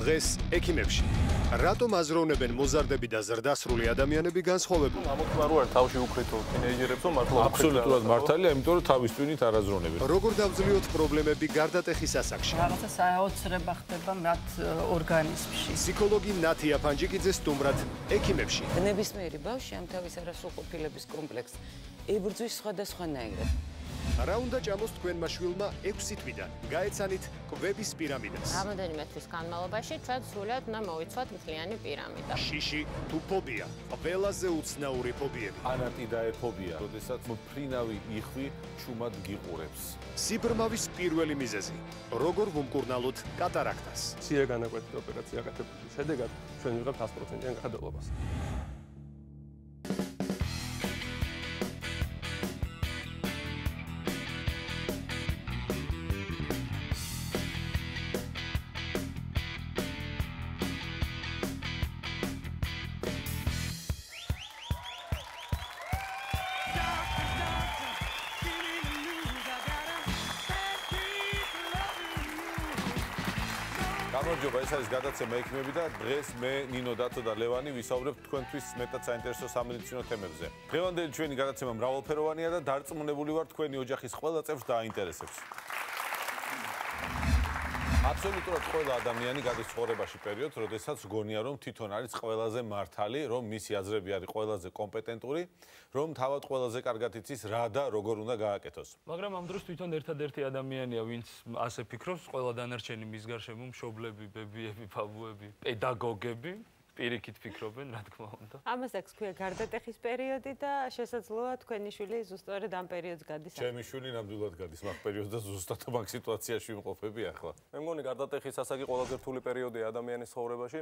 დღეს ექიმებში. რატომ აზროვნებენ მოზარდები და ზრდასრული ადამიანები განსხვავებულ? ამოთმარო არ თავში უკრითო თინეიჯერებსო მართლა აბსოლუტურად მართალია, იმიტომ რომ თავის ტვინით არ აზროვნებენ. როგორ დავძლიოთ პრობლემები გარდატეხის ასაკში? რაღაცა საოცრება ხდება მათ ორგანიზმში. ფსიქოლოგი ნათია ფანჯიკიძე სტუმრად ექიმებში. ნებისმიერი ბავშვი ამ თავის არასრულყოფილების კომპლექსს ებრძვის სხვადასხვანაირად. რა უნდა ჭამოს თქვენმა შვილმა 6 თვიდან? გაეცანით კვების პირამიდას. რამოდენიმე თვის განმავლობაში ჩვენ სრულად უნდა მოვიცვათ მთლიანი პირამიდა. შიში თუ ფობია? ყველაზე უცნაური ფობიები. ანატიდაეფობია, როდესაც მფრინავი იხვი ჩუმად გიყურებს. სიბრმავის პირველი მიზეზი. როგორ ვუმკურნალოთ კატარაქტას? მცირე განაკვეთით ოპერაცია გაკეთების შედეგად ჩვენ ვიღებთ 100%-იან გადაყოლებას. გამარჯობა, ეს არის გადაცემა ექიმები და დღეს მე ნინო დათო და ლევანი ვისაუბრებთ თქვენთვის მეტად საინტერესო სამედიცინო თემებზე. დღევანდელი ჩვენი გადაცემა მრავალფეროვანია და დარწმუნებული ვარ თქვენი ოჯახის ყველა წევრს დააინტერესებს. აბსოლუტურად ყველა ადამიანი გადის ცხოვრებაში პერიოდს, როდესაც გონია რომ თვითონ არის ყველაზე მართალი, რომ მისი აზრები არის ყველაზე კომპეტენტური, რომ თავად ყველაზე კარგად იცის რა და როგორ უნდა გააკეთოს. მაგრამ ამ დროს თვითონ ერთადერთი ადამიანია, ვინც ასე ფიქრობს, ყველა დანარჩენი მის გარშემო მშობლები, ბებიები, ბაბუები, პედაგოგები პირიქით ფიქრობენ, რა თქმა უნდა. ამას აქვს ქვია გარდატეხის პერიოდი და შესაძლოა თქვენი შვილი ზუსტად ამ პერიოდს გადის. ჩემი შვილი ნამდვილად გადის მაგ პერიოდს და ზუსტად მაგ სიტუაციაში ვიმყოფები ახლა. მე მგონი გარდატეხის ასაკი ყველაზე რთული პერიოდია ადამიანის ცხოვრებაში.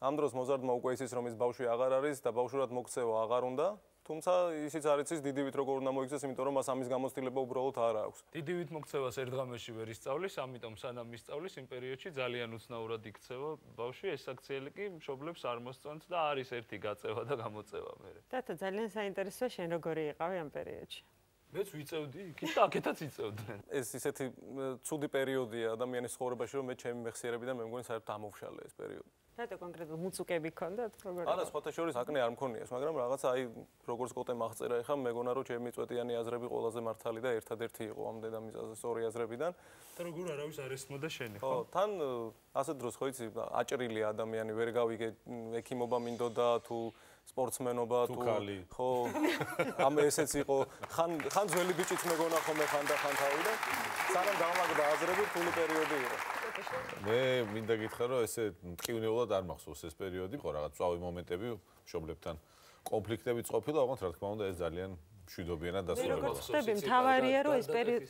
ამ დროს მოზარდმა უკვე იცის რომ ის ბავშვი აღარ არის და ბავშვურად მოქცევა აღარ უნდა. თუმცა ისიც არ იცის დიდივით როგორ უნდა მოიქცეს, იმიტომ რომ მას ამის გამოცდილება უბრალოდ არ აქვს. დიდივით მოქცევას ერთ დღეში ვერ ისწავლის, ამიტომ სანამ ისწავლის იმ პერიოდში ძალიან უცნაურად იქცევა ბავშვი, ეს აქციელი კი მშობლებს არ მოსწონს და არის ერთი გაწევა და გამოწევა მერე. დათო, ძალიან საინტერესოა შენ როგორი იყავი ამ პერიოდში. მეც ვიწევდი იქით და აქეთაც იწევდნენ. ეს ისეთი ცუდი პერიოდია ადამიანის ცხოვრებაში, რომ მე ჩემი მეხსიერებიდან მე მგონი საერთოდ ამოვშალე ეს პერიოდი. რატო კონკრეტულად მუწუკები გქონდათ? როგორ? არა, სხვათა შორის აკნე არ მქონიას, მაგრამ რაღაცა აი როგორც კოტე მაღწერა ეხა მეგონა რომ ჩემი წვეტიანი აზრები ყველაზე მართალი და ერთადერთი იყო ამ დედამიწაზე სწორი აზრებიდან. და როგორ არავის არ ესმოდა შენი, ხო? ხო, თან ასეთ დროს ხო იცი, აჭრილია ადამიანი, ვერ გავიგე ექიმობა მინდოდა თუ სპორტსმენობა თუ ხო ამ ესეც იყო ხან ძველი ბიჭიც მეგონა ხოლმე ხან და ხან თავიდან სანამ გამაგდა აზრები რთული პერიოდი იყო. მე მინდა გითხრა რომ ესე მტკივნეულად არ მახსოვს ეს პერიოდი, ხო რაღაც წავი მომენტები მშობლებთან კონფლიქტებიც ყოფილა, ოღონდ რა თქმა უნდა ეს ძალიან მშვიდობიანად დასრულებულა. როგორ ხდები, მთავარია რომ ეს პერიოდი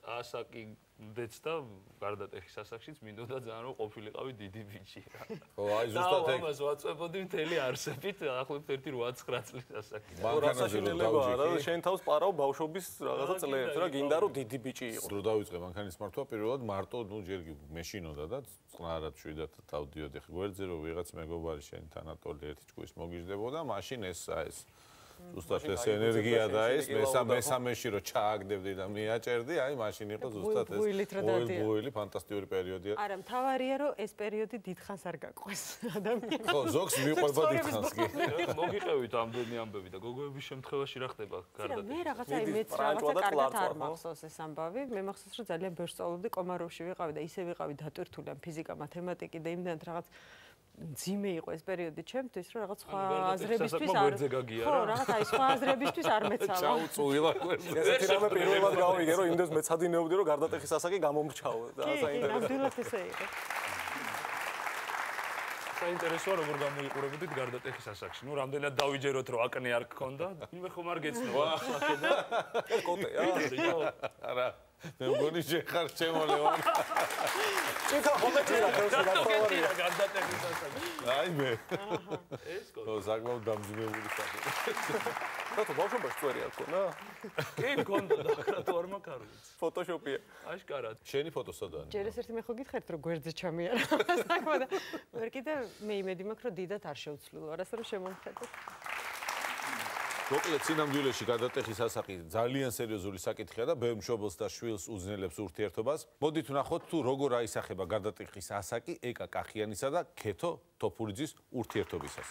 ასაკი დეც და გარდატეხის ასაკშიც მინდოდა ძალიან რომ ყოფილიყავი დიდი ბიჭი რა. ხო, აი ზუსტად ეგ. ამას ვაწვევდი მთელი არსებით, ახლობთ 1-8 წლის ასაკი. მანქანაზე რომ დავჭი, შენ თავს პარავ ბავშვობის რაღაცა წლებს რა, გინდა რომ დიდი ბიჭი იყო. რო დავიწყე მანქანის მართვა პირველად მარტო, ნუ ჯერ მეშინოდა და წყნარად შვიდად დავდიოდი. გვერდზე რომ ვიღაც მეგობარი შენ თანატოლი ერთი ჭკუის მოგიждდებოდა, მაშინ ეს ზუსტად ეს ენერგია და ეს მესამეში რომ ჩააგდებდი და მიაჭერდი, აი მაშინ იყო ზუსტად ეს ბუილი ფანტასტიკური პერიოდია. არა, მთავარია რომ ეს პერიოდი დიდხანს არ გაყვეს ადამიანს. ხო, ზოგს მიყვება დიდხანს კი. მოგიყევით ამდენი ამბები და გოგოების შემთხვევაში რა ხდება გარდატეხი? მე რაღაცა მეც რაღაცა კარგად არ მახსოვს ეს ამბავი. მე მახსოვს რომ ძალიან ბევრს სწავლობდი კომაროვში ვიყავი და ისე ვიყავი დატვირთული ამ ფიზიკა, მათემატიკი და იმდანთ რაღაც ძიმე იყო ეს პერიოდი ჩემთვის, რომ რაღაც სხვა აზრებისთვის არ ხო, რაღაც აი სხვა აზრებისთვის არ მეცავა. ჩაუწუილა გვერდზე. ესეთი რამე პირველად გავიგე, რომ იმდენს მეცადინეობდი, რომ გარდატეხის ასაკი გამომრჩაო და საინტერესო. ნამდვილად ესე იყო. საინტერესოა როგორ გამოიყურებოდით გარდატეხის ასაკში. ნუ რამდენად დავიჯეროთ რომ აკნე არ გქონდა, ვინმე ხომ არ გეცნობა სახედა. კოტეა. არა. მე მგონი შეხარ ჩემო ლევანი. ჭიქა ხომეთი რა ხელში გაქოვარია გარდატეხის ასაკი. აი მე. ეს კოტე. ხო, საკმაოდ დამძიმებული სახე. რატო ბავშვობაში წვერი არ ქონა? კი, მქონდა და რატო არ მაქარვიც. ფოტოშოპია. აშკარად. შენი ფოტო სადაა? ჯერ ეს ერთი მე ხო გითხარით რომ გვერდზე ჩამიარა. საკმაოდ. ვერ კიდე მე იმედი მაქვს რომ დიდად არ შეუცვლილო, არასდროს შემომხედოთ. მოკლედ სინამდვილეში გადატეხის ასაკი ძალიან სერიოზული საკითხია და ბევრ მშობელს და შვილს უძნელებს ურთიერთობას. მოდით ვნახოთ თუ როგორ აისახება გადატეხის ასაკი ეკა კახიანისა და ქეთო თოფურიძის ურთიერთობისას.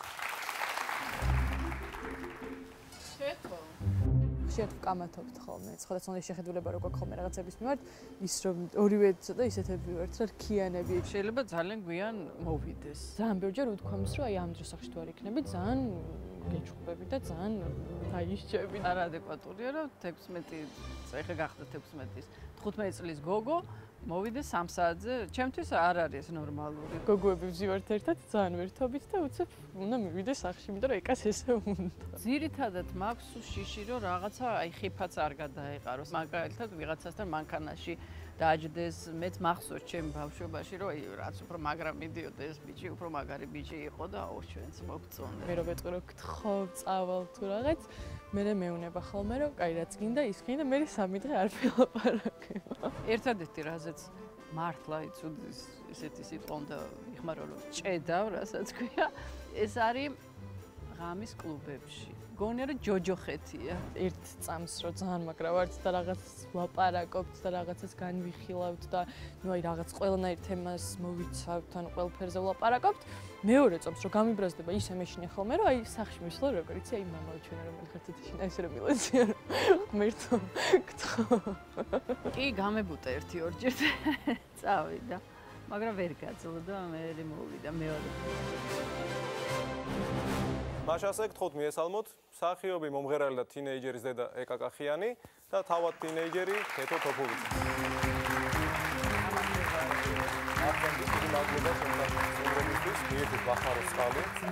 ხშირად ვკამათობთ ხოლმე, სხვადასხვა შეხედულება რო გვაქვს ხოლმე რაღაცების მიმართ, ის რომ ორივე ცოტა ისეთები ვართ, რა რქიანები. შეიძლება ძალიან გვიან მოვიდეს. ძალიან ბევრჯერ ვთქვამს, რომ აი ამ დროს სახში თუ არ იქნები, ძალიან გეჩხუბები და ძალიან დაიშჩები. არადეკვატურია, რომ 16 ეხა გახდა 16-ის 15 წლის გოგო მოვიდეს 3 საათზე. ჩემთვის არ არის ნორმალური. გოგოები ვზივართ ერთად ძალიან ვერთობით და უცებ უნდა მივიდეს სახში, იმიტომ რომ ეკას ესე უნდა. ძირითადად მაქვს შიში, რომ რაღაცა აი ხიფაც არ გადაეყაროს. მაგალითად ვიღაცასთან მანქანაში დააჯდეს, მეც მახსოვს ჩემ ბავშვობაში, რომ აი რაც უფრო მაგრა მიდიოდა ეს ბიჭი, უფრო მაგარი ბიჭი იყო და აუ ჩვენც მოგწონდა. მე რო ვეტყვი რომ გთხოვ, წავალ თუ რაღაც, მე მეუნება ხოლმე რომ კაი რაც გინდა ის გინდა, მე 3 დღე არ ვილაპარაკებ. ერთადერთი რაზეც მართლა იცოდეს ესეთი სიტყვა უნდა ვიხმარო რომ ჭედავ, რასაც ქვია, ეს არის ღამის კლუბებში. გონია რომ ჯოჯოხეთია. ერთ წამს რო ძალიან მაგრა ვართ და რაღაც ვლაპარაკობთ და რაღაცას განვიხილავთ და ნუ აი რაღაც ყველანაირ თემას მოვიცავთ, ან ყველაფერზე ვლაპარაკობთ. მეორე წამს რო გამიბრაზდება ისე მეშინე ხოლმე რომ აი სახში მისვლა როგორ იცი აი მამაო ჩვენ რომ ხართ ეთიშინა ესე რომ მილეცია მერტო გთხოვ. კი გამებუტა 1-2 ჯერ წავიდა, მაგრამ ვერ გაძლო და მე მოვიდა მეორე. მაშასე გთხოვთ მიესალმოთ მსახიობი მომღერალი და თინეიჯერის დედა ეკა კახიანი და თავად თინეიჯერი ქეთო თოფურიძე.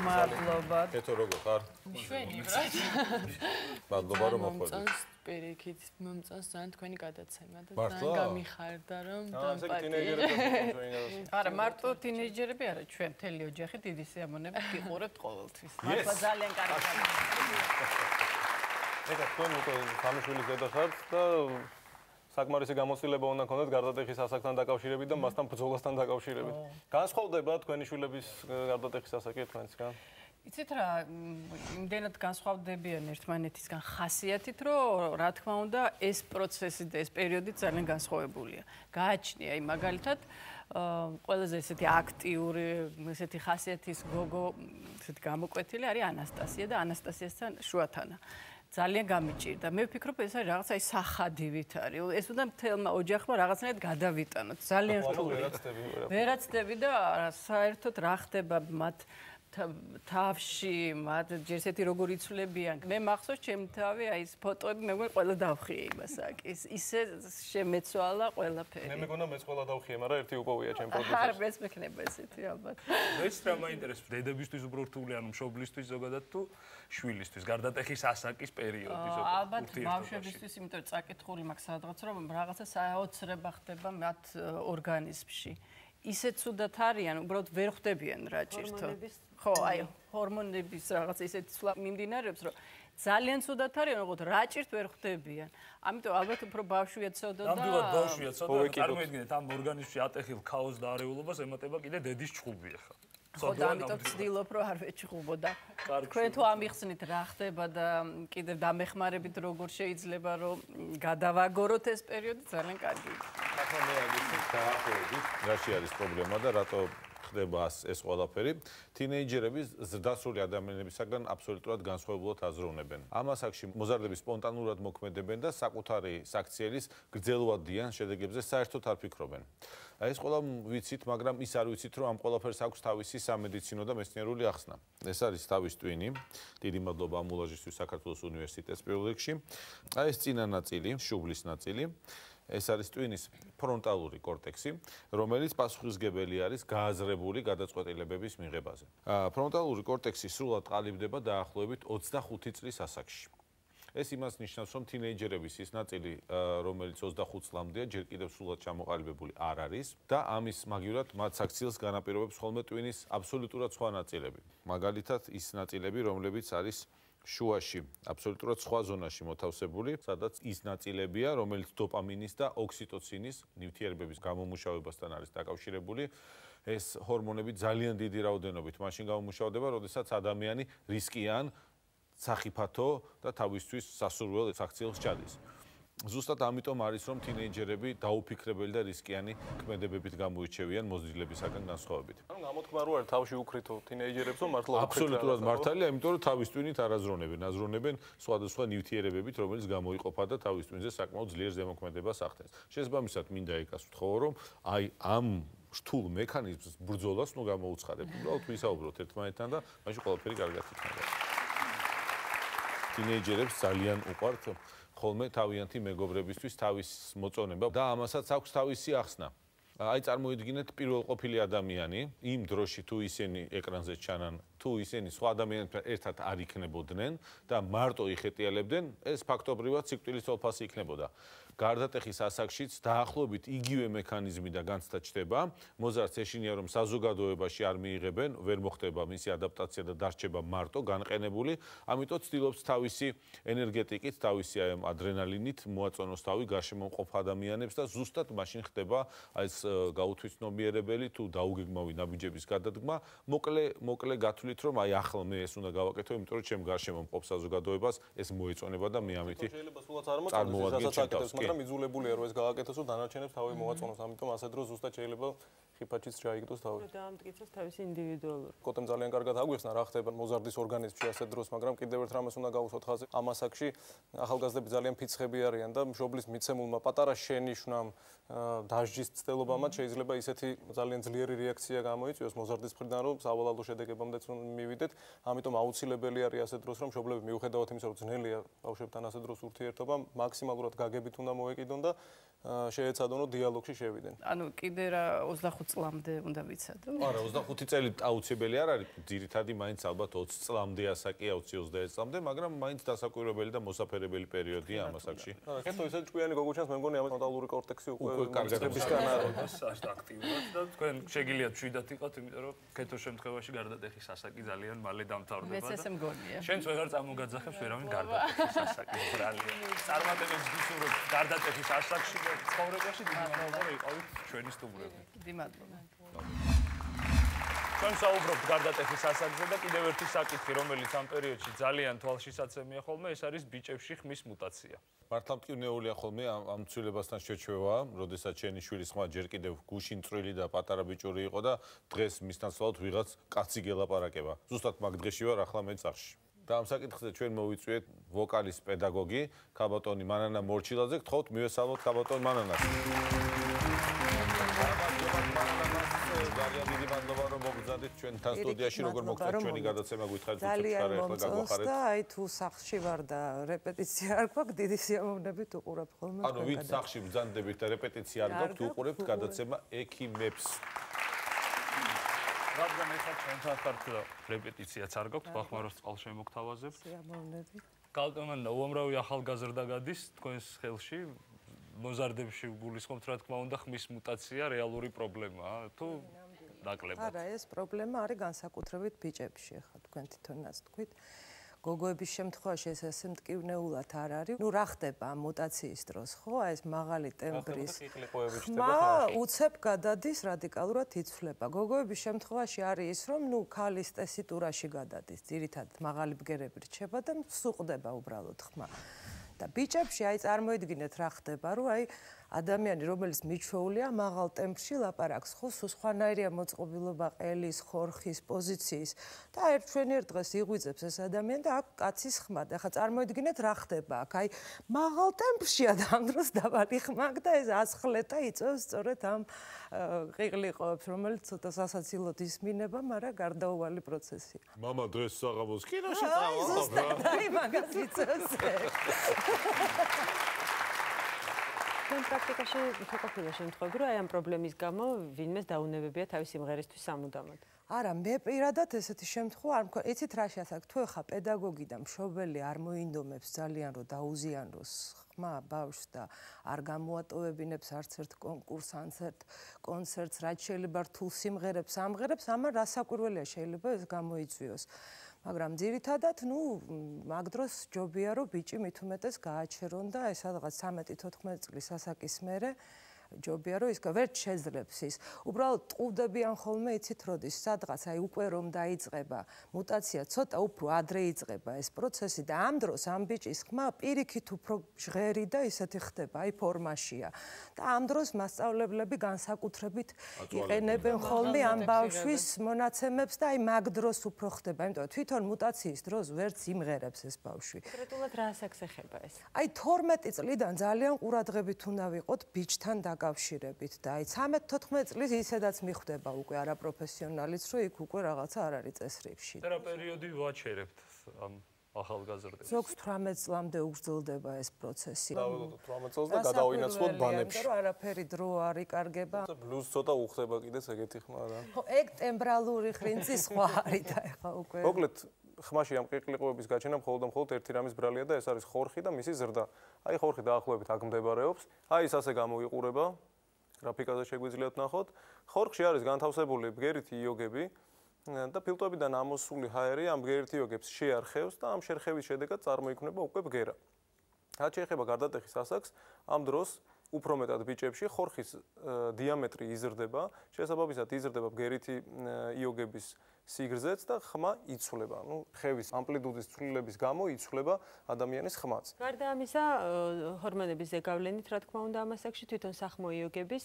მადლობა. ქეთო როგორ ხარ? შვენი ბრატ. მადლობა რომ მოხვედრით. პირიქით მომწონს ძალიან თქვენი გადაცემა და მართლა? ძალიან გამიხარდა რომ ესე იგი თინეიჯერები არა მარტო თინეიჯერები არა, ჩვენ მთელი ოჯახი დიდი სიამოვნებით გიყურებთ ყოველთვის. მართლა ძალიან კარგი. ეკა თქვენ უკვე სამშვილის დედა ხართ და საკმარისი გამოცდილება უნდა გქონდეთ გარდატეხის ასაკთან დაკავშირებით და მასთან ბრძოლასთან დაკავშირებით. განსხვავდება თქვენი შვილების გარდატეხის ასაკი თქვენისგან? იცით რა, იმდენად განსხვავდებიან ერთმანეთისგან ხასიათით, რომ რა თქმა უნდა, ეს პროცესი და ეს პერიოდი ძალიან განსხვავებულია. გააჩნია, აი მაგალითად, ყველაზე ესეთი აქტიური, ესეთი ხასიათის გოგო, ესეთი გამოკვეთილი არის ანასტასია და ანასტასიასთან შუათანა. ძალიან გამიჭირდა. მე ვფიქრობ, ეს არის რაღაცა ის სახადივით არის. ეს უნდა მთელმა ოჯახმა რაღაცნაირად გადავიტანოთ. ძალიან რთულია. ვერაცდები და საერთოდ რა ხდება მათ თავში, მათ ჯერ ესეთი როგორ იცვლებიან. მე მახსოვს ჩემი თავი, აი ეს ფოტოები მე მგონი ყველა დავხიე იმას აკის. ისე შემეცვალა ყველაფერი. მე მეგონა მეც ყველა დავხიე, მაგრამ ერთი უპოვია ჩემ პროდუსერს. არ მეც მექნება ესეთი ალბათ. ეს რა მაინტერესებს დედებისთვის უფრო რთული, ანუ მშობლისთვის ზოგადად თუ შვილისთვის, გარდატეხის ასაკის პერიოდი ზოგადად. ალბათ ბავშვებისთვის, იმიტომ რომ წაკითხული მაქვს სადღაც რომ რაღაცა საოცრება ხდება მათ ორგანიზმში. ისე ცუდად არიან, უბრალოდ ვერ ხვდებიან რა ჭირთო. ხო, აი, ჰორმონების რაღაც ისეთი ცვლა მიმდინარეობს, რომ ძალიან ცუდად არიან, როგორც რა ჭირთ ვერ ხვდებიან. ამიტომ ალბათ უფრო ბავშვია ცოდო და ნამდვილად ბავშვია ცოდო, წარმოიდგინეთ ამ ორგანიზმში ატეხილ ქაოსს და არეულობას ემატება კიდე დედის ჭხუბი ახლა. ხო, და ამიტომ ვცდილობ, რომ არ ვეჭხუბო და თქვენ თუ ამიხსნით რა ხდება და კიდევ დამეხმარებით როგორ შეიძლება რომ გადავაგოროთ ეს პერიოდი, ძალიან კარგი. ახლა მე აგიცნობ დაახლოებით, რაში არის პრობლემა და რატო ხდება ეს ყველაფერი. თინეიჯერები ზრდასრული ადამიანებისაგან აბსოლუტურად განსხვავებულად აზროვნებენ. ამ ასაკში მოზარდები სპონტანურად მოქმედებენ და საკუთარი საქციელის გრძელვადიან შედეგებზე საერთოდ არ ფიქრობენ. ეს ყველა ვიცით, მაგრამ ის არ ვიცით, რომ ამ ყველაფერს აქვს თავისი სამედიცინო და მეცნიერული ახსნა. ეს არის თავის ტვინი. დიდი მადლობა ამ მულაჟისთვის საქართველოს უნივერსიტეტს პირველ რიგში. ეს წინა ნაწილი, შუბლის ნაწილი. ეს არის ტვინის ფრონტალური კორტექსი, რომელიც პასუხისმგებელი არის გააზრებული გადაწყვეტილებების მიღებაზე. ფრონტალური კორტექსი სრულად ყალიბდება დაახლოებით 25 წლის ასაკში. ეს იმას ნიშნავს, რომ თინეიჯერების ის ნაწილი, რომელიც 25 წლამდეა, ჯერ კიდევ სრულად ჩამოყალიბებული არ არის და ამის მაგივრად მათ საქციელს განაპირობებს ხოლმე ტვინის აბსოლუტურად სხვა ნაწილები. მაგალითად, ის ნაწილები, რომლებიც არის შუაში, აბსოლუტურად სხვა ზონაში მოთავსებული, სადაც ის ნაწილებია, რომელიც დოპამინის და ოქსიტოცინის ნივთიერებების გამომუშავებასთან არის დაკავშირებული. ეს ჰორმონები ძალიან დიდი რაოდენობით მაშინ გამომუშავდება, როდესაც ადამიანი რისკიან სახიფათო და თავისთვის სასურველ საქციელს ჩადის. ზუსტად ამიტომ არის რომ თინეიჯერები დაუფიქრებელი და რისკიანი ქმედებებით გამოირჩევიან მოზრდილებისაგან განსხვავებით. ანუ გამოთქმა რო არის თავში უკრითო თინეიჯერებს რომ მართლა აბსოლუტურად მართალია, იმიტომ რომ თავის ტვინით არ აზროვნებენ სხვადასხვა ნივთიერებებით, რომელიც გამოიყოფა და თავის ტვინზე საკმაოდ ძლიერ ზემოქმედებას ახდენს. შესაბამისად, მინდა ეკას ვთხოვო, რომ აი ამ რთულ მექანიზმს ბრძოლას ნუ გამოუცხადებთ. უბრალოდ ვისაუბროთ ერთმანეთთან და მაშინ ყველაფერი კარგად იქნება. თინეიჯერებს ძალიან უყვართ ხოლმე თავიანთი მეგობრებისთვის თავის მოწონება და ამასაც აქვს თავისი ახსნა. აი წარმოიდგინეთ პირველყოფილი ადამიანი იმ დროში თუ ისინი ეკრანზე ჩანან, თუ ისინი სხვა ადამიანებთან ერთად არ იქნებოდნენ და მარტო იხეტიალებდნენ, ეს ფაქტობრივად სიკვდილის თვალფასი იქნებოდა. გარდატეხის ასაკშიც დაახლოებით იგივე მექანიზმი და განცდა ჩდება. მოზარდს ეშინია რომ საზოგადოებაში არ მიიღებენ, ვერ მოხდება მისი ადაპტაცია და დარჩება მარტო განყენებული, ამიტომ ცდილობს თავისი ენერგეტიკით, თავისი ადრენალინით მოაწონოს თავი გარშემო მყოფ ადამიანებს და ზუსტად მაშინ ხდება ეს გაუთვითცნობიერებელი თუ დაუგეგმავი ნაბიჯების გადადგმა. მოკლე გათვლით რომ აი ახლა მე ეს უნდა გავაკეთო, იმიტომ რომ ჩემ გარშემო მყოფ საზოგადოებას ეს მოეწონება და მე ამითი შეიძლება სულაც არ მოწონდეს, მაგრამ იძულებულია რომ ეს გააკეთოს, რომ დანარჩენებს თავი მოაწონოს, ამიტომ ასე დროს ზუსტად შეიძლება ხიფაჩიც ჩაიგდოს თავი. და ამტკიცოს თავისი ინდივიდუალური. კოტემ ძალიან კარგად აგვიხსნა რა ხდება მოზარდის ორგანიზმში ასე დროს, მაგრამ კიდევ ერთ რამეს უნდა გავუსვათ ხაზი. ამ ასაკში ახალგაზრდები ძალიან ფიცხები არიან და მშობლის მიცემულმა პატარა შენიშვნამ დასჯის ცდილობამაც შეიძლება ისეთი ძალიან ძლიერი რეაქცია გამოიწვიოს მოზარდის მხრიდან, რომ სავალალო შედეგებამდეც მივიდეთ. ამიტომ აუცილებელი არის ასე დროს, რომ მშობლები მიუხედავად იმისა, რომ ძნელია ბავშვებთან ასე დროს ურთიერთობა, მაქსიმალურად გაგებით უნდა მოეკიდონ და შეეცადონ დიალოგში შევიდნენ. ანუ კიდე რა 25 წლამდე უნდა ვიცადო? არა, 25 წელი აუცილებელი არ არის, ძირითადი მაინც ალბათ 20 წლამდე ასაკი, 20-21 წლამდე, მაგრამ მაინც დასაკვირვებელი და მოსაფერებელი პერიოდია ამ ასაკში. არა, კეთო ისე ჭკვიანი გოგოჩანს, მე მგონი ამ ფრონტალური კორტექსი უკვე კარგად არის აქტიურად და თქვენ შეგიძლიათ შვიდათ იყოთ, იმიტომ რომ კეთო შემთხვევაში გარდატეხის ასაკი ძალიან მალე დამთავრდება. მეც ესე მგონია. შენც ვეღარ წამოგაძახებს ვერავინ გარდატეხის ასაკი. წარმატებებს გისურვებ გარდატეხის ასაკში და ცხოვრებაში დიდი მადლობა რომ იყავით ჩვენი სტუმრები. დიდი მადლობა. ჩვენ საუბრობთ გარდატეხის ასაკზე და კიდევ ერთი საკითხი, რომელიც ამ პერიოდში ძალიან თვალშისაცემია ხოლმე, ეს არის ბიჭებში ხმის მუტაცია. მართლა მტკივნეულია ხოლმე ამ ცვლილებასთან შეჩვევა, როდესაც შენი შვილის ხმა ჯერ კიდევ გუშინ წვრილი და პატარა ბიჭური იყო და დღეს მისთან სვლავთ ვიღაც კაცი გელაპარაკება. ზუსტად მაგ დღეში ვარ ახლა მე წახში. და ამ საკითხზე ჩვენ მოვიწვიეთ ვოკალის პედაგოგი ქაბატონი მანანა მორჩილაძე, გთხოვთ მივესალმოთ ქაბატონ მანანას. ძალიან დიდი მადლობა რომ მოგზადეთ ჩვენთან სტუდიაში, როგორ მოგწონთ ჩვენი გადაცემა, გითხარით ძალიან მომწონს და აი თუ სახლში ვარ და რეპეტიცია არ გვაქვს, დიდი სიამოვნებით უყურებ ხოლმე. ანუ ვით სახლში ბრძანდებით და რეპეტიცია არ გვაქვს, უყურებთ გადაცემა ექიმებს. რადგან ეხლა ჩვენთან ხართ და რეპეტიციაც არ გაქვთ, ბახმაროს წყალშემოგთავაზებთ. სიამოვნებით. კალკონანა უამრავი ახალგაზრდა გადის თქვენს ხელში. მოზარდებში გულისხმობთ, რა თქმა უნდა, ხმის მუტაცია რეალური პრობლემაა თუ ნაკლებად? არა, ეს პრობლემა არის განსაკუთრებით ბიჭებში, ახლა თქვენ თვითონაც თქვით. გოგოების შემთხვევაში ეს ასე მტკივნეულად არ არის. ნუ რა ხდება ამ მუტაციის დროს, ხო? აი ეს მაღალი ტემბრის ხმა უცებ გადადის რადიკალურად იცვლება. გოგოების შემთხვევაში არის ის, რომ ნუ ქალის ტესიტურაში გადადის, ძირითადად მაღალი ბგერები რჩება და სუყდება უბრალოდ ხმა. და ბიჭებში აი წარმოიდგინეთ რა ხდება, რომ აი ადამიანი, რომელიც მიჩვეულია მაღალ ტემპში ლაპარაკს, ხო, სხვანაირია მოწყობილობა ყელის, ხორხის, პოზიციის და ერთ დღეს იღვიძებს ეს ადამიანი და აქ კაცის ხმა. და ახლა წარმოიდგინეთ რა ხდება აქ, აი მაღალ ტემპშია და ამ დროს დაბალი ხმა აქვს და ეს ასხლეტა იწევს სწორედ ამ ყიყლიყოებს, რომელიც ცოტა სასაცილოდ ისმინება, მაგრამ გარდაუვალი პროცესია. მამა დღეს საღამოს კინოში წავალ. აი მაგას იწევს. ჩვენ პრაქტიკაში შეყოფილია შემთხვევები, რომ აი ამ პრობლემის გამო ვინმეს დაუნებებია თავის სიმღერისთვის სამუდამოდ. არა, მე პირადად ესეთი შემთხვევა არ მქონია. იცით რა შეასაკ, თუ ეხა პედაგოგი და მშობელი არ მოინდომებს ძალიან რომ დაუზიანოს ხმა ბავშვს და არ გამოატოვებინებს არც ერთ კონკურსს, არც ერთ კონცერტს, რაც შეიძლება რთულ სიმღერებს ამღერებს, ამან რა საკვირველია შეიძლება ეს გამოიწვიოს. მაგრამ ძირითადად, ნუ მაგ დროს ჯობია რომ ბიჭი მით უმეტეს გააჩერონ და ეს რაღაც 13-14 წლის ასაკის მერე ჯობია რომ ის ვერ შეძლებს ის. უბრალოდ ტყუდებიან ხოლმე იცით როდის სადღაც აი უკვე რომ დაიწყება მუტაცია ცოტა უფრო ადრე იწყება ეს პროცესი და ამ დროს ამ ბიჭის ხმა პირიქით უფრო ჟღერი და ისეთი ხდება აი ფორმაშია და ამ დროს მასწავლებლები განსაკუთრებით იყენებენ ხოლმე ამ ბავშვის მონაცემებს და აი მაგ დროს უფრო ხდება იმიტომ რომ თვითონ მუტაციის დროს ვერც იმღერებს ეს ბავშვი. კონკრეტულად რას ეხება ეს? აი 12 წლიდან ძალიან ყურადღებით უნდა ვიყოთ ბიჭთან დაკავშირებით და აი 13-14 წლის ისედაც მიხვდება უკვე არაპროფესიონალიც რომ იქ უკვე რაღაცა არ არის წესრიგში. და რა პერიოდი ვაჩერებთ ამ ახალგაზრდებს? ზოგს 18 წლამდე უგრძელდება ეს პროცესი. დავიღოთ 18 წელს და გადავინაცვლოთ ბანებში. რომ არაფერი დრო არ იკარგება. ბლუზ ცოტა უხდება კიდეც ეგეთი ხმა რა. ხო, ეგ ტემბრალური ხრინცი სხვა არის და ეხა უკვე. მოკლედ ხმაში ამ ყიყლიყოების გაჩენა მხოლოდ და მხოლოდ ერთი რამის ბრალია და ეს არის ხორხი და მისი ზრდა. აი ხორხი დაახლოებით აქ მდებარეობს. აი ეს ასე გამოიყურება. გრაფიკაზე შეგვიძლიათ ნახოთ. ხორხში არის განთავსებული ბგერითი იოგები და ფილტვებიდან ამოსული ჰაერი ამ ბგერითი იოგებს შეარხევს და ამ შერხევის შედეგად წარმოიქმნება უკვე ბგერა. რაც შეეხება გარდატეხის ასაკს, ამ დროს უფრო მეტად ბიჭებში ხორხის დიამეტრი იზრდება, შესაბამისად იზრდება ბგერითი იოგების სიგრძეც და ხმა იცვლება. ნუ ხევის ამპლიტუდის ცვლილების გამო იცვლება ადამიანის ხმაც. გარდა ამისა, ჰორმონების ზეგავლენით, რა თქმა უნდა, ამ ასაკში თვითონ სახმო იოგების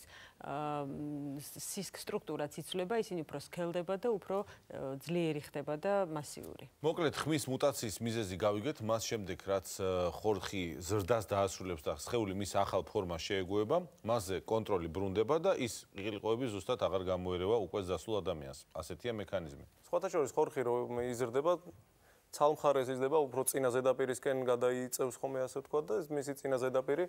სტრუქტურაც იცვლება, ისინი უფრო სქელდება და უფრო ძლიერი ხდება და მასიური. მოკლედ ხმის მუტაციის მიზეზი გავიგეთ, მას შემდეგ რაც ხორხი ზრდას დაასრულებს და სხეული მის ახალ ფორმას შეეგუება, მასზე კონტროლი ბრუნდება და ის ყიყლიყოები ზუსტად აღარ გამოერევა უკვე ზასულ ადამიანს. ასეთია მექანიზმი. სხვათა შორის ხორხი რომ იზრდება, ცალმხარეს იზრდება, უფრო წინა ზედაპირისკენ გადაიწევს ხოლმე ასე ვთქვა და ეს მისი წინა ზედაპირი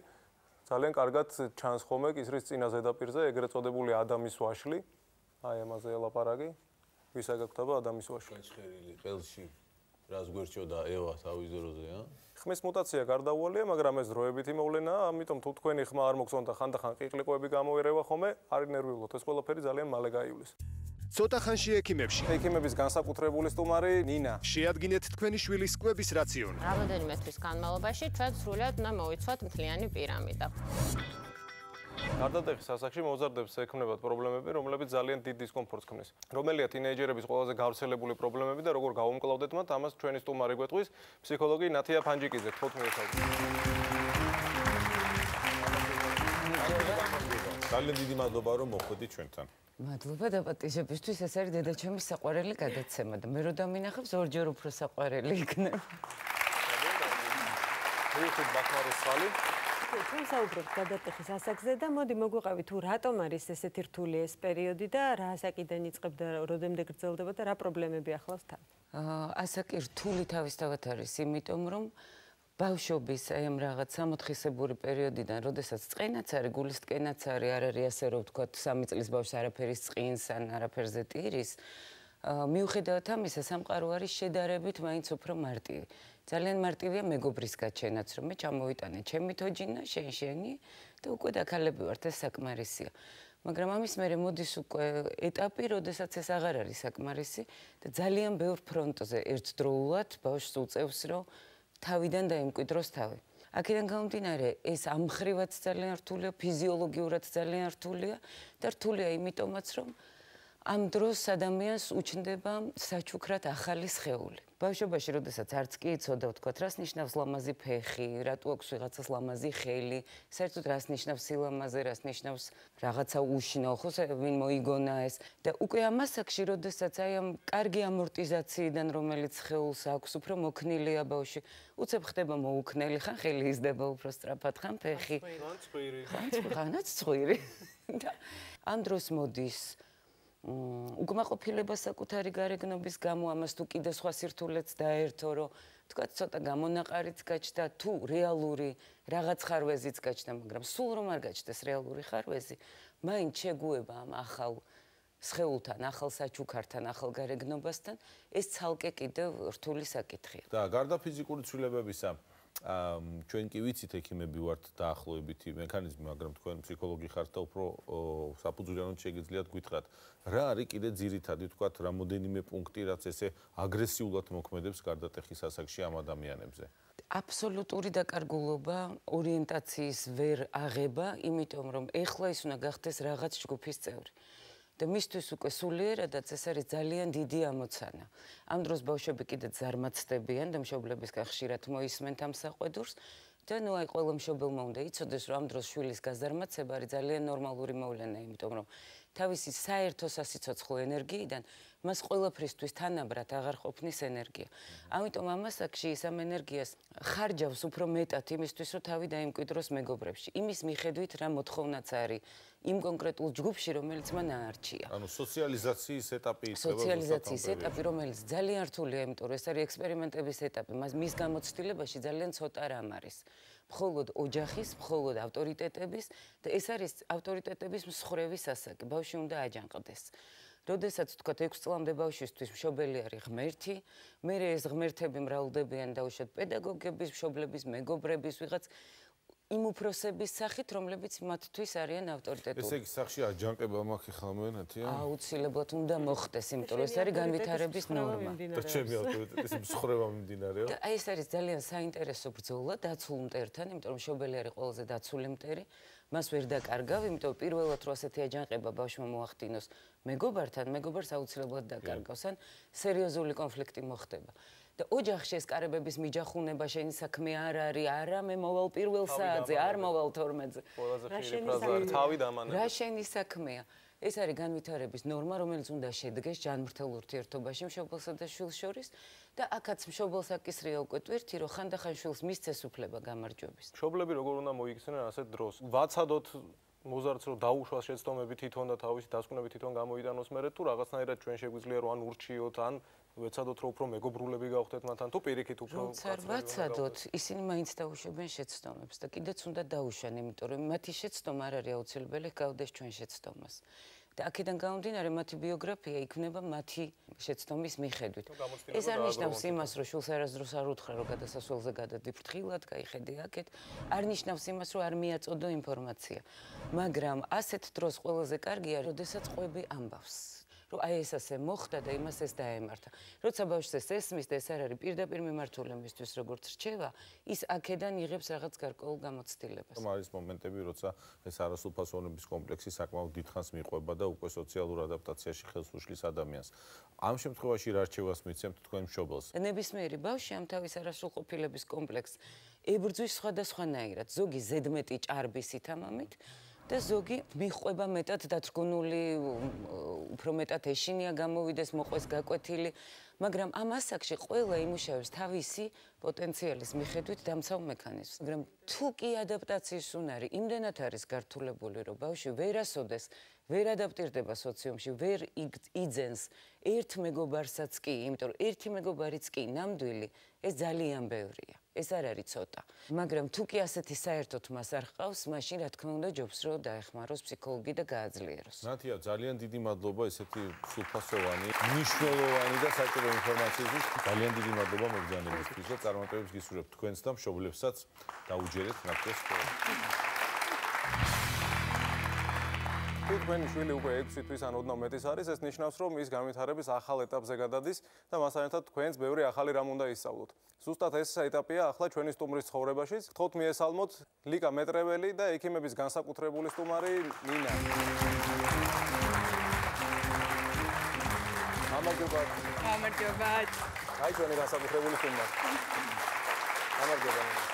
ძალიან კარგად ჩანს ხოლმე კისრის წინა ზედაპირზე, ეგრეთ წოდებული ადამის ვაშლი. აი ამაზე ელაპარაკი. ვისა გაგვთობა ადამის ვაშლი. გაჩხერილი ყელში რას გვერჩოდა ევა თავიზეროზე, ა? ხმის მუტაცია გარდაუვალია, მაგრამ ეს დროებითი მოვლენაა, ამიტომ თუ თქვენი ხმა არ მოგწონთ და ხანდახან ყიყლიყოები გამოერევა ხოლმე, არ ინერვიულოთ, ეს ყველაფერი ძალიან მალე გაივლის. ცოტა ხანში ექიმებში. ექიმების განსაკუთრებული სტუმარი ნინა. შეადგინეთ თქვენი შვილის კვების რაციონი. რამოდენიმე თვის განმავლობაში ჩვენ სრულად უნდა მოვიცვათ მთლიანი პირამიდა. გარდატეხის ასაკში მოზარდებს ექმნებათ პრობლემები, რომლებიც ძალიან დიდ დისკომფორტს ქმნის. რომელია თინეიჯერების ყველაზე გავრცელებული პრობლემები და როგორ გავუმკლავდეთ მათ, ამას ჩვენი სტუმარი გვეტყვის, ფსიქოლოგი ნათია ფანჯიკიძე. გთხოვთ მიესალმოთ. ძალიან დიდი მადლობა რომ მოხვედით ჩვენთან. მადლობა დაპატიჟებისთვის, ეს არის დედაჩემის საყვარელი გადაცემა და მე რო დამინახებს ორჯერ უფრო საყვარელი იქნება. მივხვდით ბაქნარის ხალი. ჩვენ საუბრობთ გადატეხის ასაკზე და მოდი მოგვიყევი თუ რატომ არის ესეთი რთული ეს პერიოდი და რა ასაკიდან იწყებდა, როდემდე გრძელდება და რა პრობლემები ახლავს თან? ასაკი რთული თავისთავად არის, იმიტომ რომ ბავშვობის აი ამ რაღაც სამოთხისებური პერიოდიდან, როდესაც წყენაც არის, გულის ტკენაც არის, არ არის ასე რომ ვთქვათ, 3 წლის ბავშვს არაფერი წყინს ან არაფერზე ტირის. მიუხედავად ამისა, სამყარო არის შედარებით მაინც უფრო მარტივი. ძალიან მარტივია მეგობრის გაჩენაც, რომ მე ჩამოვიტანე ჩემი თოჯინა, შენი და უკვე დაქალები ვართ, ეს საკმარისია. მაგრამ ამის მერე მოდის უკვე ეტაპი, როდესაც ეს აღარ არის საკმარისი და ძალიან ბევრ ფრონტზე ერთდროულად ბავშვს უწევს, რომ თავიდან დაიმკვიდროს თავი. აქედან გამომდინარე, ეს ამ მხრივაც ძალიან რთულია, ფიზიოლოგიურად ძალიან რთულია და რთულია იმიტომაც, რომ ამ დროს ადამიანს უჩნდება საჩუქრად ახალი სხეული. ბავშვობაში, როდესაც არც კი იცოდა, ვთქვათ, რას ნიშნავს ლამაზი ფეხი, რატო აქვს ვიღაცას ლამაზი ხელი, საერთოდ რას ნიშნავს სილამაზე, რას ნიშნავს რაღაცა უშნო, ხო, ვინ მოიგონა ეს და უკვე ამ ასაკში, როდესაც აი ამ კარგი ამორტიზაციიდან, რომელიც სხეულს აქვს, უფრო მოქნილია ბავშვი, უცებ ხდება მოუქნელი, ხან ხელი იზრდება უფრო სწრაფად, ხან ფეხი. ხანაც ცხვირი. და ამ დროს მოდის უკმაყოფილება საკუთარი გარეგნობის გამო, ამას თუ კიდე სხვა სირთულეც დაერთო, რომ თქვა ცოტა გამონაყარიც გაჩნდა, თუ რეალური რაღაც ხარვეზიც გაჩნდა, მაგრამ სულ რომ არ გაჩნდეს რეალური ხარვეზი, მაინც შეგუება ამ ახალ სხეულთან, ახალ საჩუქართან, ახალ გარეგნობასთან, ეს ცალკე კიდევ რთული საკითხია. და გარდა ფიზიკური ცვლილებებისა, ჩვენ კი ვიცით ექიმები ვართ დაახლოებითი მექანიზმი, მაგრამ თქვენ ფსიქოლოგი ხართ და უფრო საფუძვლიანად შეგიძლიათ გითხრათ, რა არის კიდე ძირითადი, თქვათ, რამოდენიმე პუნქტი, რაც ესე აგრესიულად მოქმედებს გარდატეხის ასაკში ამ ადამიანებზე? აბსოლუტური დაკარგულობა, ორიენტაციის ვერ აღება, იმიტომ რომ ეხლა ის უნდა გახდეს რაღაც ჯგუფის წევრი. და მისთვის უკვე სულიერადაც ეს არის ძალიან დიდი ამოცანა. ამ დროს ბავშვები კიდე ზარმაცდებიან და მშობლებისგან ხშირად მოისმენთ ამ საყვედურს და ნუ აი ყველა მშობელმა უნდა იცოდეს, რომ ამ დროს შვილის გაზარმაცება არის ძალიან ნორმალური მოვლენა, იმიტომ რომ თავისი საერთო სასიცოცხლო ენერგიიდან მას ყველაფრისთვის თანაბრად აღარ ყოფნის ენერგია. ამიტომ ამ ასაკში ის ამ ენერგიას ხარჯავს უფრო მეტად იმისთვის, რომ თავი დაიმკვიდროს მეგობრებში. იმის მიხედვით რა მოთხოვნაც არის იმ კონკრეტულ ჯგუფში, რომელიც მან აარჩია. ანუ სოციალიზაციის ეტაპი იქნება. სოციალიზაციის ეტაპი, რომელიც ძალიან რთულია, იმიტომ რომ ეს არის ექსპერიმენტების ეტაპი. მის გამოცდილებაში ძალიან ცოტა რამ არის. მხოლოდ ოჯახის, მხოლოდ ავტორიტეტების და ეს არის ავტორიტეტების მსხვერპლის ასაკი. ბავშვი უნდა აჯანყდეს. როდესაც თქვა 6 წლამდე ბავშვისთვის მშობელი არის ღმერთი, მერე ეს ღმერთები მრავლდებიან დაუშვათ პედაგოგების, მშობლების, მეგობრების, ვიღაც იმ უფროსების სახით, რომლებიც მათთვის არიან ავტორიტეტური. ესე იგი სახში აჯანყება მაქვს ახლა მოენათია? აუცილებლად უნდა მოხდეს, იმიტომ რომ ეს არის განვითარების ნორმა. და ჩემი ავტორიტეტის მსხრევა მიმდინარეობს. და აი ეს არის ძალიან საინტერესო ბრძოლა დაცულ მტერთან, იმიტომ რომ მშობელი არის ყველაზე დაცული მტერი. მას ვერ დაკარგავ, იმიტომ რომ პირველად რო ასეთი აჯანყება ბავშვმა მოახდინოს მეგობართან, მეგობარს აუცილებლად დაკარგავს, ან სერიოზული კონფლიქტი მოხდება. და ოჯახში ეს კარებების მიჯახუნება შენი საქმე არ არის, არა მე მოვალ პირველ საათზე, არ მოვალ 12-ზე. ყველაზე ხშირი ფრაზა არის თავი დამანები. რა შენი საქმეა? ეს არის განვითარების ნორმა, რომელიც უნდა შედგეს ჯანმრთელ ურთიერთობაში მშობელსა და შვილს შორის და აქაც მშობელს აკისრია უკვე ტვირთი, რომ ხანდახან შვილს მისცეს უფლება გამარჯვების. მშობლები როგორ უნდა მოიქცნენ ასეთ დროს? ვაცადოთ მოზარდს რომ დაუშვას შეცდომები თვითონ და თავისი დასკვნები თვითონ გამოიტანოს მერე თუ რაღაცნაირად ჩვენ შეგვიძლია რომ ან ურჩიოთ ან ვეცადოთ რომ უფრო მეგობრულები გავხდეთ მათთან თუ პირიქით უფრო ვაცადოთ ისინი მაინც დაუშვებენ შეცდომებს და კიდეც უნდა დაუშვან იმიტომ რომ მათი შეცდომა არ არის აუცილებელი გავდეს ჩვენ შეცდომას და აქედან გამომდინარე მათი ბიოგრაფია იქნება მათი შეცდომის მიხედვით ეს არ ნიშნავს იმას რომ შულს არასდროს არ უთხრა რომ გადასასვლელზე გადადი ფრთხილად გაიხედე აქეთ არ ნიშნავს იმას რომ არ მიაწოდო ინფორმაცია მაგრამ ასეთ დროს ყველაზე კარგია როდესაც ყვები ამბავს რომ აი ეს ასე მოხდა და იმას ეს დაემართა. როცა ბავშვს ეს ესმის და ეს არ არის პირდაპირ მიმართული მისთვის როგორც რჩევა, ის აქედან იღებს რაღაც გარკვეულ გამოცდილებას. არის მომენტები, როცა ეს არასრულფასოვნების კომპლექსი საკმაოდ დიდხანს მიყვება და უკვე სოციალურ ადაპტაციაში ხელს უშლის ადამიანს. ამ შემთხვევაში რა რჩევას მიცემთ თქვენ მშობელს? ნებისმიერი ბავშვი ამ თავის არასრულყოფილების კომპლექსს ებრძვის სხვადასხვანაირად. ზოგი ზედმეტი ჭარბისით ამამით და ზოგი მიყვება მეტად დათრგუნული, უფრო მეტად ეშინია გამოვიდეს, მოყვეს გაკვეთილი, მაგრამ ამ ასაკში ყველა იმუშავებს თავისი პოტენციალის მიხედვით დამცავ მექანიზმს. მაგრამ თუ კი ადაპტაციის უნარი იმდენად არის გართულებული, რომ ბავშვი ვერასოდეს ვერ ადაპტირდება სოციუმში, ვერ იძენს ერთ მეგობარსაც კი, იმიტომ რომ ერთი მეგობარიც კი ნამდვილი, ეს ძალიან ბევრია. ეს არ არის ცოტა. მაგრამ თუ კი ასეთი საერთოდ მას არ ჰყავს, მაშინ რა თქმა უნდა ჯობს რომ დაეხმაროს ფსიქოლოგი და გააძლიეროს. ნათია, ძალიან დიდი მადლობა ესეთი სრულფასოვანი, მნიშვნელოვანი და საჭირო ინფორმაციისთვის. ძალიან დიდი მადლობა მოგზაურობისთვის და წარმატებებს გისურვებთ თქვენს და მშობლებსაც დაუჯერეთ ნათიას სკოლა. თუ თქვენი შვილი უკვე 6 თვის ან ოდნავ მეტის არის, ეს ნიშნავს, რომ ის განვითარების ახალ ეტაპზე გადადის და მასთან ერთად თქვენს ბევრი ახალი რამ უნდა ისწავლოთ. ზუსტად ეს ეტაპია ახლა ჩვენი სტუმრის ცხოვრებაში. გთხოვთ მიესალმოთ ლიკა მეტრეველი და ექიმების განსაკუთრებული სტუმარი ნინა. გამარჯობა. გამარჯობა. აი ჩვენი განსაკუთრებული სტუმარი. გამარჯობა.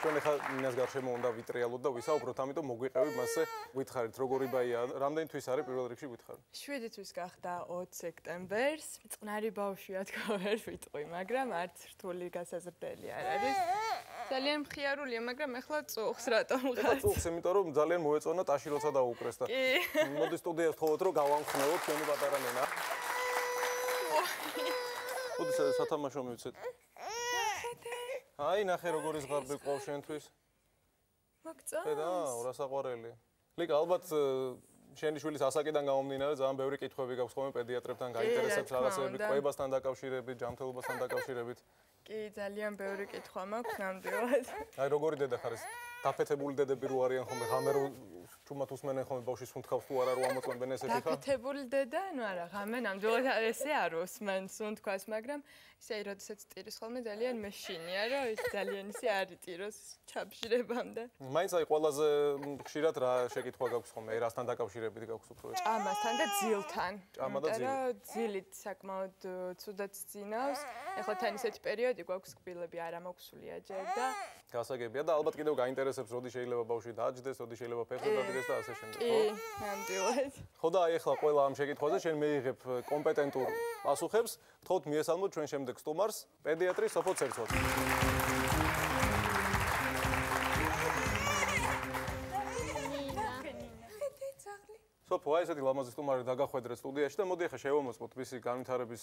ჩვენ ახლა ნინას გარშემო უნდა ვიტრიალოთ და ვისაუბროთ, ამიტომ მოგვიყევი მასზე. გითხარით, როგორი ბაია, რამდენი თვის არის პირველ რიგში გითხარი? 7 თვის გახდა 20 სექტემბერს. წყნარი ბავშვია თქო ვერ ვიტყვი, მაგრამ არც რთული გასაზრდელი არ არის. ძალიან მხიარულია, მაგრამ ახლა წუხს რატომ ხარ? წუხს, იმიტომ რომ ძალიან მოეწონა ტაში როცა დაუკრეს და მოდი სტუდიას თხოვოთ, რომ გავამხნევოთ ჩვენი პატარა ნინა. მოდი სათამაშო მივცეთ. აი ნახე როგორი ზღარბი ყავს შენთვის. მოგწონს? და ურასაყვარელი. ლიკა ალბათ შენი შვილის ასაკიდან გამომდინარე ძალიან ბევრი კითხვები გაქვს ხოლმე პედიატრებთან გაინტერესებს რაღაცები, ყვებასთან დაკავშირებით, ჯანმრთელობასთან დაკავშირებით. კი, ძალიან ბევრი კითხვა მაქვს ნამდვილად. აი როგორი დედა ხარ ეს? დაფეთებული დედები რო არიან ხოლმე, ღამე რო ჩუმად უსმენენ ხოლმე ბავშვის სუნთქავს თუ არა რო ამოწმებენ ესეთი ხა? გაკეთებული დედა, ну არა, ღამე ნამდვილად ესე არ უსმენ სუნთქვას, მაგრამ ისე როდესაც ტიროს ხოლმე ძალიან მეშინია, რომ ის ძალიან ისე არ იტიროს ჩაბჟირებამდე. მაინც აი ყველაზე ხშირად რა შეკითხვა გაქვს ხოლმე, რასთან დაკავშირებით გაქვს უფრო? ჭამასთან და ძილთან. ჭამა და ძილი. ძილით საკმაოდ ცუდად ძინავს. ეხლა თან ისეთი პერიოდი გვაქვს კბილები არ ამოგვსულია ჯერ და გასაგებია და ალბათ კიდევ გაინტერესებს, როდი შეიძლება ბავშვი დააჯდეს, როდი შეიძლება ფეხზე დადგეს და ასე შემდეგ, ხო? კი, ნამდვილად. ხო და აი ახლა ყველა ამ შეკითხვაზე შენ მეიღებ კომპეტენტურ პასუხებს, გთხოვთ მიესალმოთ ჩვენ შემდეგ სტუმარს, პედიატრი სოფო ცერცვას. სოფო, აი ესეთი ლამაზი სტუმარი დაგახვედრეთ სტუდიაში და მოდი ახლა შევამოწმოთ მისი განვითარების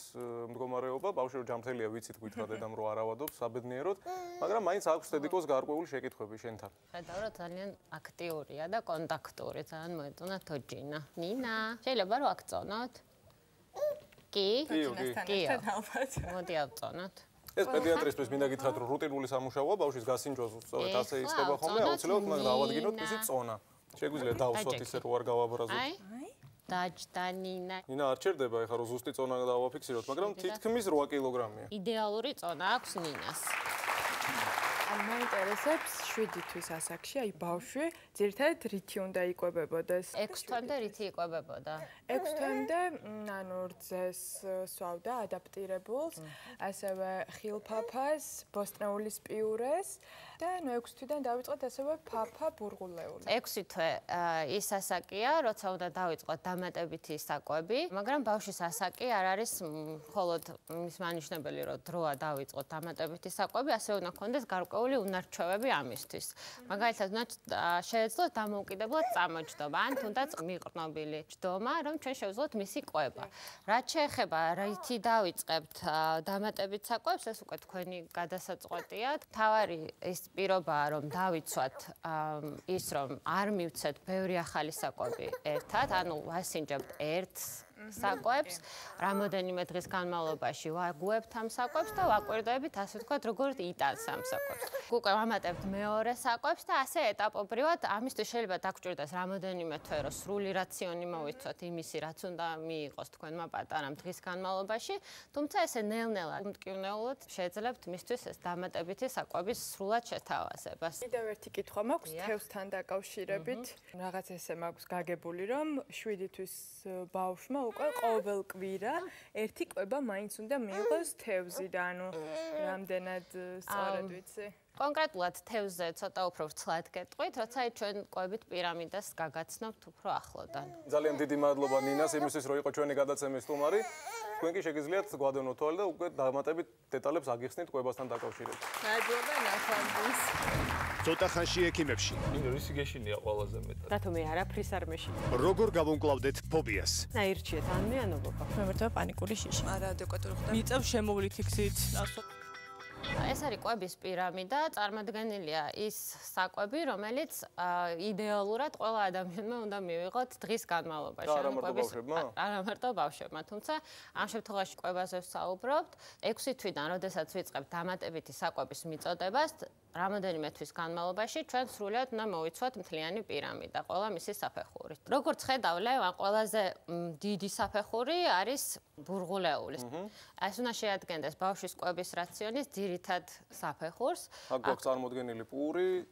მდგომარეობა. ბავშვი რომ ჯანმრთელია, ვიცით გვითხრა დედამ რომ არ ავადობს საბედნიეროდ, მაგრამ მაინც აქვს დედიკოს გარკვეული შეკითხვები შენთან. ხედავ რომ ძალიან აქტიურია და კონტაქტური, ძალიან მოეწონა თოჯინა. ნინა, შეიძლება რომ აქწონოთ? კი? კი. მოდი ავწონოთ. ეს პედიატრისთვის მინდა გითხრათ რომ რუტინული სამუშაოა, ბავშვის გასინჯვას სწორედ ასე იწყება ხოლმე, აუცილებლად უნდა დავადგინოთ მისი წონა. შეგვიძლია დავსვათ ისე რომ არ გავაბრაზოთ. დაჯდა ნინა. ნინა არ ჩერდება ეხლა რომ ზუსტი წონა დავაფიქსიროთ, მაგრამ თითქმის 8 კილოგრამია. იდეალური წონა აქვს ნინას. მაინტერესებს 7 თვის ასაკში, აი ბავშვი, ძირითადად რითი უნდა იკვებებოდეს? 6 თვემდე რითი იკვებებოდა? 6 თვემდე, ანუ რძეს სვავდა ადაპტირებულს, ასევე ხილფაფას, ბოსტნეულის პიურეს და ნუ 6 თვიდან დავიწყოთ ასევე ფაფა ბურღულეული. 6 თვე ის ასაკია, როცა უნდა დავიწყოთ დამატებითი საკვები, მაგრამ ბავშვის ასაკი არ არის მხოლოდ ის მანიშნებელი, რომ დროა დავიწყოთ დამატებითი საკვები, ასევე უნდა ქონდეს გარკვეული უნარჩვევები ამისთვის. მაგალითად, უნდა შეეძლოთ დამოუკიდებლად წამოჯდომა, ან თუნდაც მიყრნობილი ჯდომა, რომ ჩვენ შევძლოთ მისი ყვება. რაც შეეხება რითი დავიწყებთ დამატებით საკვებს, ეს უკვე თქვენი გადასაწყვეტია. თავარი ის პირობაა, რომ დავიცვათ ის, რომ არ მივცეთ ბევრი ახალი საკვები ერთად, ანუ ვასინჯებთ ერთს საკვებს, რამოდენიმე დღის განმავლობაში ვაგუებთ ამ საკვებს და ვაკვირდებით, ასე ვთქვათ, როგორც იტანს ამ საკვებს. უკვე ვამატებთ მეორე საკვებს და ასე ეტაპობრივად ამისთვის შეიძლება დაგჭირდეს რამოდენიმე თვე, რომ სრული რაციონი მოვიცვათ იმისი, რაც უნდა მიიღოს თქვენმა პატარამ დღის განმავლობაში, თუმცა ესე ნელ-ნელა უმტკივნეულად შეძლებთ მისთვის ეს დამატებითი საკვების სრულად შეთავაზებას. კიდევ ერთი კითხვა მაქვს თევზთან დაკავშირებით. რაღაც ესე მაქვს გაგებული, რომ 7 თვის ბავშვმა უკვე ყოველ კვირა ერთი კვება მაინც უნდა მიიღოს თევზი და ანუ რამდენად სწორად ვიცი? კონკრეტულად თევზზე ცოტა უფრო ვრცლად გეტყვით, როცა ჩვენ კვებით პირამიდას გაგაცნობთ უფრო ახლოდან. ძალიან დიდი მადლობა ნინას იმისთვის, რომ იყო ჩვენი გადაცემის სტუმარი. თქვენ კი შეგიძლიათ გვადევნოთ თვალე და უკვე დამატებით დეტალებს აგიხსნით კვებასთან დაკავშირებით. მადლობა ნახვამდის. ცოტა ხანში ექიმებში. ნინო, ისი გეშინია ყველაზე მეტად? რატო მე არაფრის არ მეშინია? როგორ გავუმკლავდეთ ფობიას? აირჩიეთ ანმიანობა. მემართება პანიკური შიში. არაადეკვატური ხდება. მიწევ შემოვლითი გზით. ეს არის კვების პირამიდა, წარმოდგენილია ის საკვები, რომელიც იდეალურად ყველა ადამიანმა უნდა მივიღოთ დღის განმავლობაში. არა მარტო ბავშვებმა? არა მარტო ბავშვებმა, თუმცა ამ შემთხვევაში კვებაზე ვსაუბრობთ. 6 თვიდან, როდესაც ვიწყებთ დამატებითი საკვების მიწოდებას, რამოდენიმე თვის განმავლობაში ჩვენ სრულად უნდა მოვიცვათ მთლიანი პირამიდა, ყველა მისი საფეხურით. როგორც ხედავ, ლევან, ყველაზე დიდი საფეხური არის ბურღულეულის. ეს უნდა შეადგენდეს ბავშვის კვების რაციონის ძირითად საფეხურს. აქ გვაქვს წარმოდგენილი პური,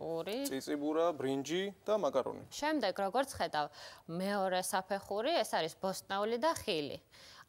წიწიბურა, ბრინჯი და მაკარონი. შემდეგ, როგორც ხედავ, მეორე საფეხური, ეს არის ბოსტნეული და ხილი.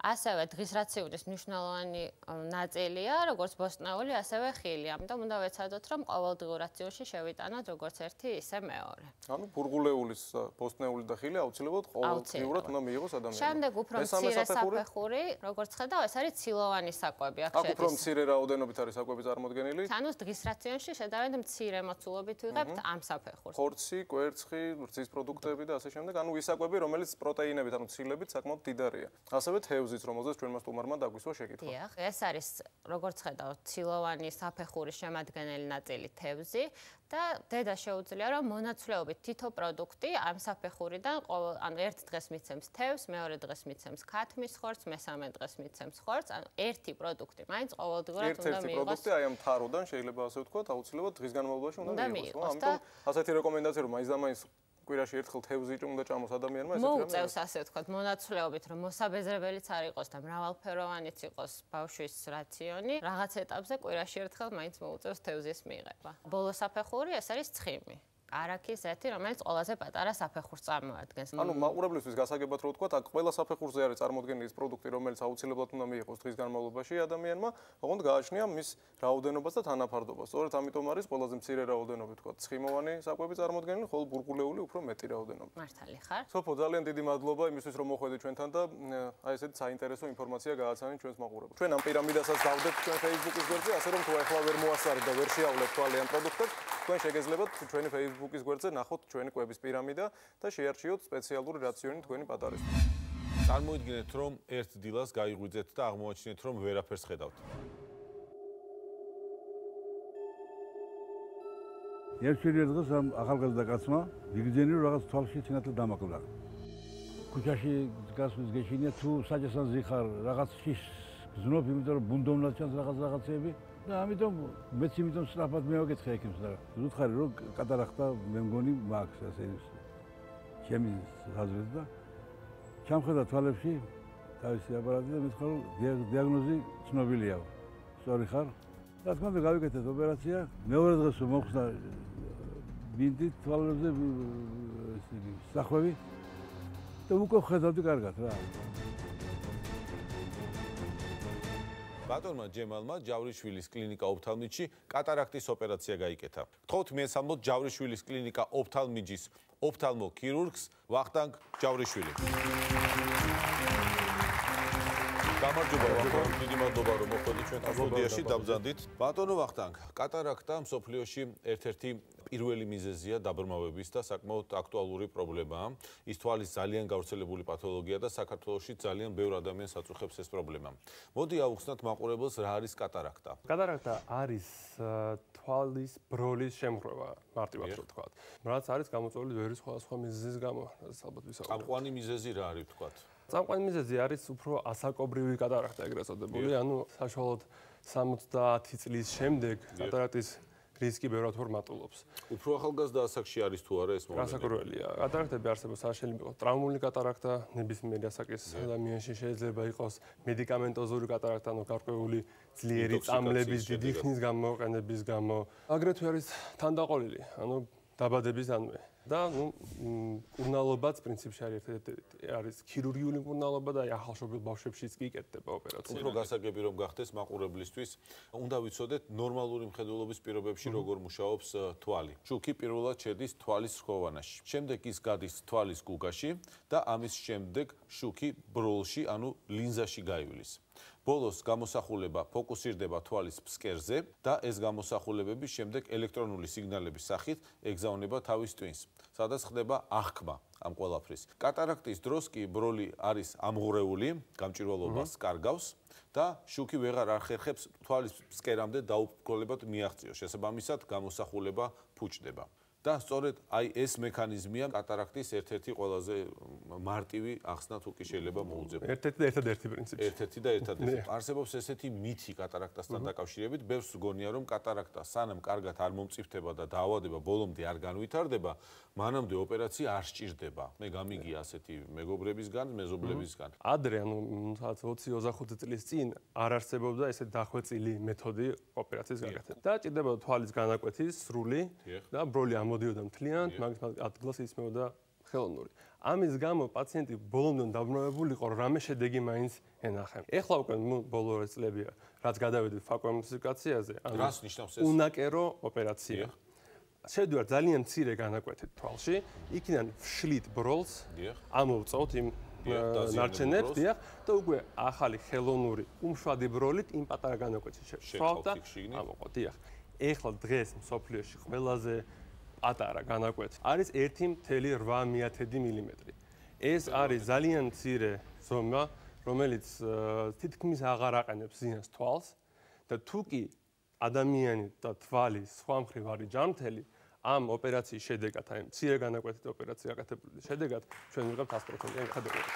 ასევე დღის რაციონის მნიშვნელოვანი ნაწილია, როგორც ბოსტნეული, ასევე ხილი. ამიტომ უნდა ვეცადოთ, რომ ყოველდღიურ რაციონში შევიტანოთ როგორც ერთი, ისე მეორე. ანუ ბურღულეულის, ბოსტნეული და ხილი აუცილებლად ყოველდღიურად უნდა მიიღოს ადამიანმა. შემდეგ უფრო მცირე საფეხური, როგორც ხედავ, ეს არის ცილოვანი საკვები. აქ უფრო მცირე რაოდენობით არის საკვები წარმოდგენილი. ანუ დღის რაციონში შედარებით მცირე მოცულობით ვიღებთ ამ საფეხურს. ხორცი, კვერცხი, რძის პროდუქტები და ასე შემდეგ. ანუ ის საკვები, რომელიც პროტეინებით, ანუ ცილებით საკმაოდ დიდარია. ასევე თევზით, რომელზეც ჩვენმა სტუმარმა დაგვისვა შეკითხვა. დიახ, ეს არის როგორც ხედავ, ცილოვანი საფეხურის შემადგენელი ნაწილი თევზი და დედა შეუძლია, რომ მონაცვლეობით თითო პროდუქტი ამ საფეხურიდან ანუ ერთ დღეს მიცემს თევზს, მეორე დღეს მიცემს ქათმის ხორცს, მესამე დღეს მიცემს ხორცს, ანუ ერთი პროდუქტი მაინც ყოველდღურად უნდა მიიღოს. ერთ-ერთი პროდუქტი აი ამ თაროდან შეიძლება ასე ვთქვათ, აუცილებლად დღის განმავლობაში უნდა მიიღოს. ამიტომ ასეთი რეკომენდაცია, რომ მაინც და მაინც კვირაში ერთხელ თევზი ჭუმდა ჭამოს ადამიანმა ესეთი რამე მოუწევს ასე ვთქვათ მონაცვლეობით რომ მოსაბეზრებელიც არ იყოს და მრავალფეროვანიც იყოს ბავშვის რაციონი რაღაც ეტაპზე კვირაში ერთხელ მაინც მოუწევს თევზის მიღება ბოლო საფეხური ეს არის ცხიმი არაქის ერთი, რომელიც ყველაზე პატარა საფეხურს წარმოადგენს. ანუ მაყურებლისთვის გასაგებად რო ვთქვათ, აქ ყველა საფეხურზე არის წარმოდგენილი ის პროდუქტი, რომელიც აუცილებლად უნდა მიიღოს დღის განმავლობაში ადამიანმა, ოღონდ გააჩნია მის რაოდენობას და თანაფარდობას. სწორედ ამიტომ არის ყველაზე მცირე რაოდენობით ვთქვათ, ცხიმოვანი საკვები წარმოდგენილი, ხოლო ბურგულეული უფრო მეტი რაოდენობით. მართალი ხარ? სოფო, ძალიან დიდი მადლობა იმისთვის, რომ მოხვედით ჩვენთან და აი ესეთი საინტერესო ინფორმაცია გააცანით ჩვენს მაყურებელს. ჩვენ ამ პირამიდასაც დავდებთ ჩვენ Facebook-ის გვერდზე, ასე რომ თუ ახლა ვერ მოასწარეთ და ვერ შეავლებთ თვალიან პროდუქტებს, თქვენ შეგეძლებათ ჩვენი Facebook-ის გვერდზე ნახოთ ჩვენი კვების პირამიდა და შეარჩიოთ სპეციალური რაციონი თქვენი პატარისთვის. წარმოიდგინეთ, რომ ერთ დილას გაიღვიძეთ და აღმოაჩინეთ, რომ ვერაფერს ხედავთ. ერთ დღეს ამ ახალგაზრდა კაცმა იგრძენი რომ რაღაც თვალში ცინათლე დამაკლდა. ქუჩაში გასვლის გეშინია თუ საჭესანზე ხარ რაღაც შიშ გზნობ, იმიტომ რომ ბუნდოვნად ჩანს რაღაცეები. და ამიტომ მეც იმიტომ სწრაფად მევაკითხე ექიმს და ვუთხარი რომ კატარაქტა მე მგონი მაქვს ასე ჩემი საზრით და ჩამხედა თვალებში თავისი აპარატი და მითხრა რომ დიაგნოზი ცნობილია. სწორი ხარ? რა თქმა უნდა გავიკეთეთ ოპერაცია. მეორე დღეს მოხდა ბინდი თვალებზე სახვევი და უკვე ხედავდი კარგად რა. ბატონმა ჯემალმა ჯავრიშვილის კლინიკა ოფთალმიჯში კატარაქტის ოპერაცია გაიკეთა. გთხოვთ მიესალმოთ ჯავრიშვილის კლინიკა ოფთალმიჯის ოფთალმოქირურგს ვახტანგ ჯავრიშვილი. გამარჯობა ვახტანგ, დიდი მადლობა რომ მოხვედით ჩვენთან სტუდიაში დავზანდით. ბატონო ვახტანგ, კატარაქტა მსოფლიოში ერთ-ერთი პირველი მიზეზია დაბრმავების და საკმაოდ აქტუალური პრობლემაა. ის თვალის ძალიან გავრცელებული პათოლოგია და საქართველოში ძალიან ბევრ ადამიანს აწუხებს ეს პრობლემა. მოდი ავუხსნათ მაყურებელს რა არის კატარაქტა. კატარაქტა არის თვალის ბროლის შემღვრევა, მარტივად რო ვთქვათ. რაც არის გამოწვეული ბევრი სხვადასხვა მიზეზის გამო, რაც ალბათ ვისაუბრებთ. წამყვანი მიზეზი რა არის ვთქვათ? წამყვანი მიზეზი არის უფრო ასაკობრივი კატარაქტა ეგრეთ წოდებული, ანუ საშუალოდ 70 წლის შემდეგ კატარაქტის რისკი ბევრად უფრო მატულობს. უფრო ახალგაზრდა ასაკში არის თუ არა ეს მოვლენა? გასაკურველია. კატარაქტები არსებობს, შეიძლება იყოს ტრაუმული კატარაქტა, ნებისმიერი ასაკის ადამიანში შეიძლება იყოს მედიკამენტოზური კატარაქტა, ანუ გარკვეული ძლიერი წამლების დიდი ხნის გამოყენების გამო. აგრეთვე არის თანდაყოლილი, ანუ დაბადებისანვე. და კურნალობაც პრინციპში არის ქირურგიული კურნალობა და ახალშობილ ბავშვებშიც კი იკეთდება ოპერაცია. უფრო გასაგები რომ გახდეს მაყურებლისთვის, უნდა ვიცოდეთ ნორმალური მხედველობის პირობებში როგორ მუშაობს თვალი. შუქი პირველად შედის თვალის სხოვანაში. შემდეგ ის გადის თვალის გუგაში და ამის შემდეგ შუქი ბროლში, ანუ ლინზაში გაივლის. ბოლოს გამოსახულება ფოკუსირდება თვალის ფსკერზე და ეს გამოსახულებები შემდეგ ელექტრონული სიგნალების სახით ეგზაუნება თავის ტვინს, სადაც ხდება აღქმა ამ ყველაფრის. კატარაქტის დროს კი ბროლი არის ამღვრეული, გამჭვირვალობას კარგავს და შუქი ვეღარ არ ხერხებს თვალის ფსკერამდე დაუბრკოლებად მიაღწიოს. შესაბამისად, გამოსახულება ფუჭდება. და სწორედ აი ეს მექანიზმია კატარაქტის ერთ-ერთი ყველაზე მარტივი ახსნა თუ კი შეიძლება მოუძებნო. ერთ-ერთი და ერთადერთი პრინციპი. ერთ-ერთი და ერთადერთი. არსებობს ესეთი მითი კატარაქტასთან დაკავშირებით, ბევრს გონია რომ კატარაქტა სანამ კარგად არ მომწიფდება და დაავადება ბოლომდე არ განვითარდება, მანამდე ოპერაცია არ სჭირდება. მე გამიგია ასეთი მეგობრებისგან, მეზობლებისგან. ადრე, ანუ 20-25 წლის წინ არ არსებობდა ესეთი დახვეწილი მეთოდი ოპერაციის გაკეთების. და ჭირდებოდა თვალის განაკვეთის სრული და ბროლი მოდიოდა მთლიანად, მაგის ადგილას ისმევდა ხელოვნური. ამის გამო პაციენტი ბოლომდე დაბრმავებული იყო, რამე შედეგი მაინც ენახა. ეხლა უკვე ბოლო წლებია, რაც გადავედი ფაკუამიფიკაციაზე, რას ნიშნავს ეს? უნაკერო ოპერაცია. შევდივარ ძალიან მცირე განაკვეთით თვალში, იქიდან ვშლით ბროლს, ამოვწოვთ იმ ნარჩენებს, და უკვე ახალი ხელოვნური უმშვადი ბროლით იმ პატარა განაკვეთში შევსვავთ და ამოყოთ. ეხლა დღეს მსოფლიოში ყველაზე პატარა განაკვეთი არის 1.8 მილიმეტრი. ეს არის ძალიან მცირე ზომა, რომელიც თითქმის აღარ აყენებს ზიანს თვალს და თუ კი ადამიანი და თვალი სხვა მხრივ არის ჯანმრთელი, ამ ოპერაციის შედეგად, აი მცირე განაკვეთით ოპერაცია გაკეთებული შედეგად, ჩვენ ვიღებთ 100% ხედავთ.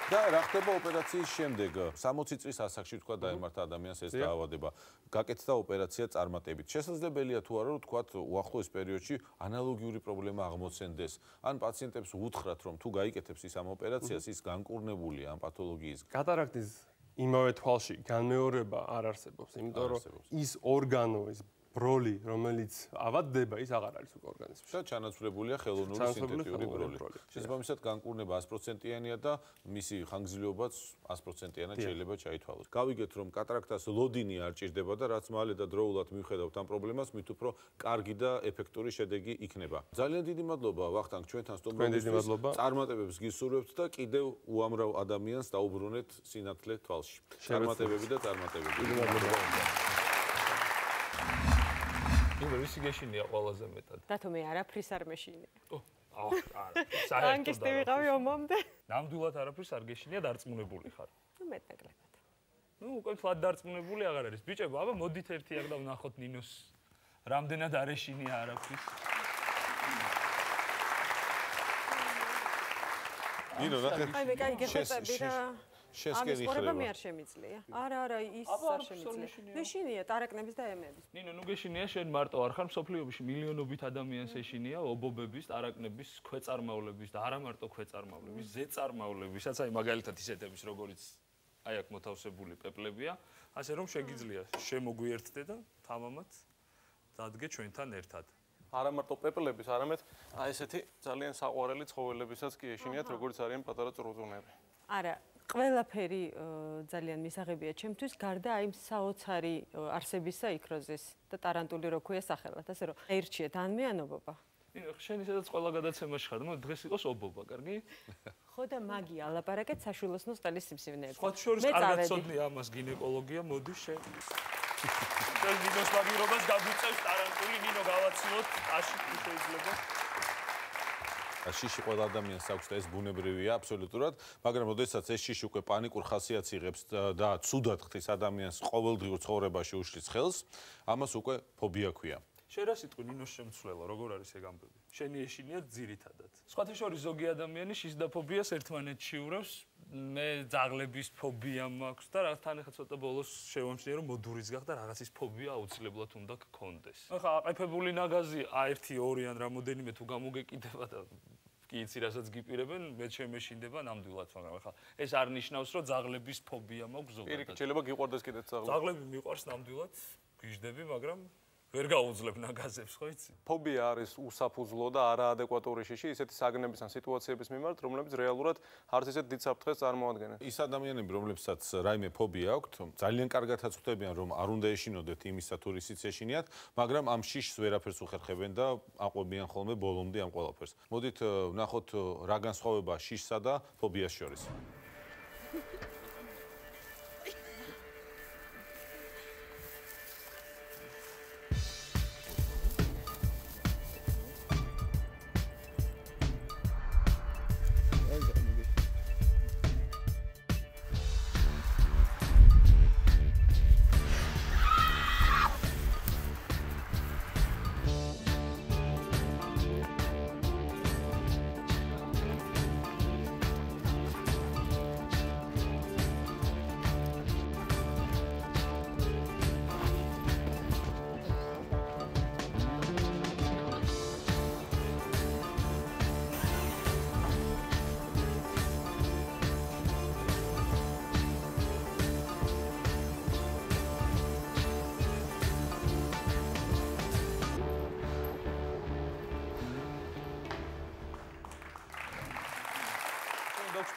და რა ხდება ოპერაციის შემდეგ? 60 წლის ასაკში თქვა დაემართა ადამიანს ეს დაავადება. გაკეთდა ოპერაცია წარმატებით. შესაძლებელია თუ არა, რომ თქვა უახლოეს პერიოდში ანალოგიური პრობლემა აღმოცენდეს. ან პაციენტებს უთხრათ, რომ თუ გაიკეთებს ის ამ ოპერაციას, ის განკურნებულია ამ პათოლოგიის. კატარაქტის იმავე თვალში განმეორება არ არსებობს, იმიტომ რომ ის ორგანო, ის ბროლი, რომელიც ავადდება, ის აღარ არის უკვე ორგანიზმში. და ჩანაცვლებულია ხელოვნური სინთეტიური ბროლი. შესაბამისად, განკურნება 100%-იანია და მისი ხანგრძლივობაც 100%-იანად შეიძლება ჩაითვალოს. გავიგეთ, რომ კატარაქტას ლოდინი არ ჭირდება და რაც მალე და დროულად მივხედავთ ამ პრობლემას, მით უფრო კარგი და ეფექტური შედეგი იქნება. ძალიან დიდი მადლობა ვახტანგ ჩვენთან სტუმრობისთვის. წარმატებებს გისურვებთ და კიდევ უამრავ ადამიანს დაუბრუნეთ სინათლე თვალში. წარმატებები და წარმატებები. დიდი მადლობა. ვისი გეშინია ყველაზე მეტად? დათო მე არაფრის არ მეშინია. არა. საერთოდ ვიყავი ომამდე. ნამდვილად არაფრის არ გეშინია, დარწმუნებული ხარ. მეტნაკლებად. უკვე თლად დარწმუნებული აღარ არის. ბიჭებო, აბა მოდით ერთი აქ და ვნახოთ ნინოს რამდენად არ ეშინია არაფრის. ნინო, ნახე. აი მე კაი გეხვეწები რა. შესკერი ხდება. ხრება. მე არ შემიძლია. არა, ის არ შემიძლია. მეშინია ტარაკნების და ემების. ნინო, ნუ გეშინია შენ მარტო არ ხარ მსოფლიოში მილიონობით ადამიანს ეშინია ობობების, ტარაკნების, ქვეწარმავლების და არა მარტო ქვეწარმავლების, ზეწარმავლების, აი მაგალითად ისეთების, როგორიც აი აქ მოთავსებული პეპლებია, ასე რომ შეგიძლია შემოგვიერთდე და თამამად დადგე ჩვენთან ერთად. არა მარტო პეპლების, არამედ აი ესეთი ძალიან საყვარელი ცხოველებისაც კი ეშინიათ, როგორც არიან პატარა წრუწუნები. არა, ყველაფერი ძალიან მისაღებია ჩემთვის, გარდა აი საოცარი არსებისა იქროზის და ტარანტული რო ქვია სახელად, ასე რომ აირჩიეთ ან მე ან ობობა. შენ ისედაც ყველა გადაცემაში ხარ, მაგრამ დღეს იყოს ობობა, კარგი? ხო და მაგია, ალაპარაკეთ საშვილოსნოს ყელის სიმსივნეებზე. სხვა შორის კარგად ცოდნია ამას გინეკოლოგია, მოდი შენ. შენ ნინოს მაგირობას გაგვიწევს ტარანტული, ნინო გავაცნოთ, აში თუ შეიძლება. შიში ყველა ადამიანს აქვს და ეს ბუნებრივია აბსოლუტურად, მაგრამ ოდესაც ეს შიში უკვე პანიკურ ხასიათს იღებს და ცუდად ხდის ადამიანს ყოველდღიურ ცხოვრებაში უშლის ხელს, ამას უკვე ფობია ქვია. შენ რა სიტყვი ნინოს შემცვლელა, როგორ არის ეგ ამბები? შენი ეშინია ძირითადად. სხვათა შორის ზოგი ადამიანი შის და ფობიას ერთმანეთში ურევს, მე ძაღლების ფობია მაქვს და რაღაც თან ახლა ცოტა ბოლოს შევამჩნია რომ მოდურის გახდა რაღაცის ფობია აუცილებლად უნდა გქონდეს. ახლა აყეფებული ნაგაზი A1, 2 ან რამოდენიმე თუ გამოგეკიდება და კი იცი რასაც გიპირებენ, მე შემეშინდება ნამდვილად, მაგრამ ახლა ეს არ ნიშნავს რომ ძაღლების ფობია მაქვს ზოგადად. პირიქით შეიძლება გიყვარდეს კიდეც ძაღლები. ძაღლები მიყვარს ნამდვილად, გიждები, მაგრამ ვერ გაუძლებ ნაგაზებს, ხო იცი? ფობია არის უსაფუძვლო და არაადეკვატური შიში ისეთი საგნების ან სიტუაციების მიმართ, რომლებიც რეალურად არც ისეთ დიდ საფრთხეს წარმოადგენენ. ის ადამიანები, რომლებსაც რაიმე ფობია აქვთ, ძალიან კარგადაც ხვდებიან, რომ არ უნდა ეშინოდეთ იმისა თუ რისიც ეშინიათ, მაგრამ ამ შიშს ვერაფერს უხერხებენ და აყვებიან ხოლმე ბოლომდე ამ ყველაფერს. მოდით ვნახოთ რა განსხვავებაა შიშსა და ფობიას შორის.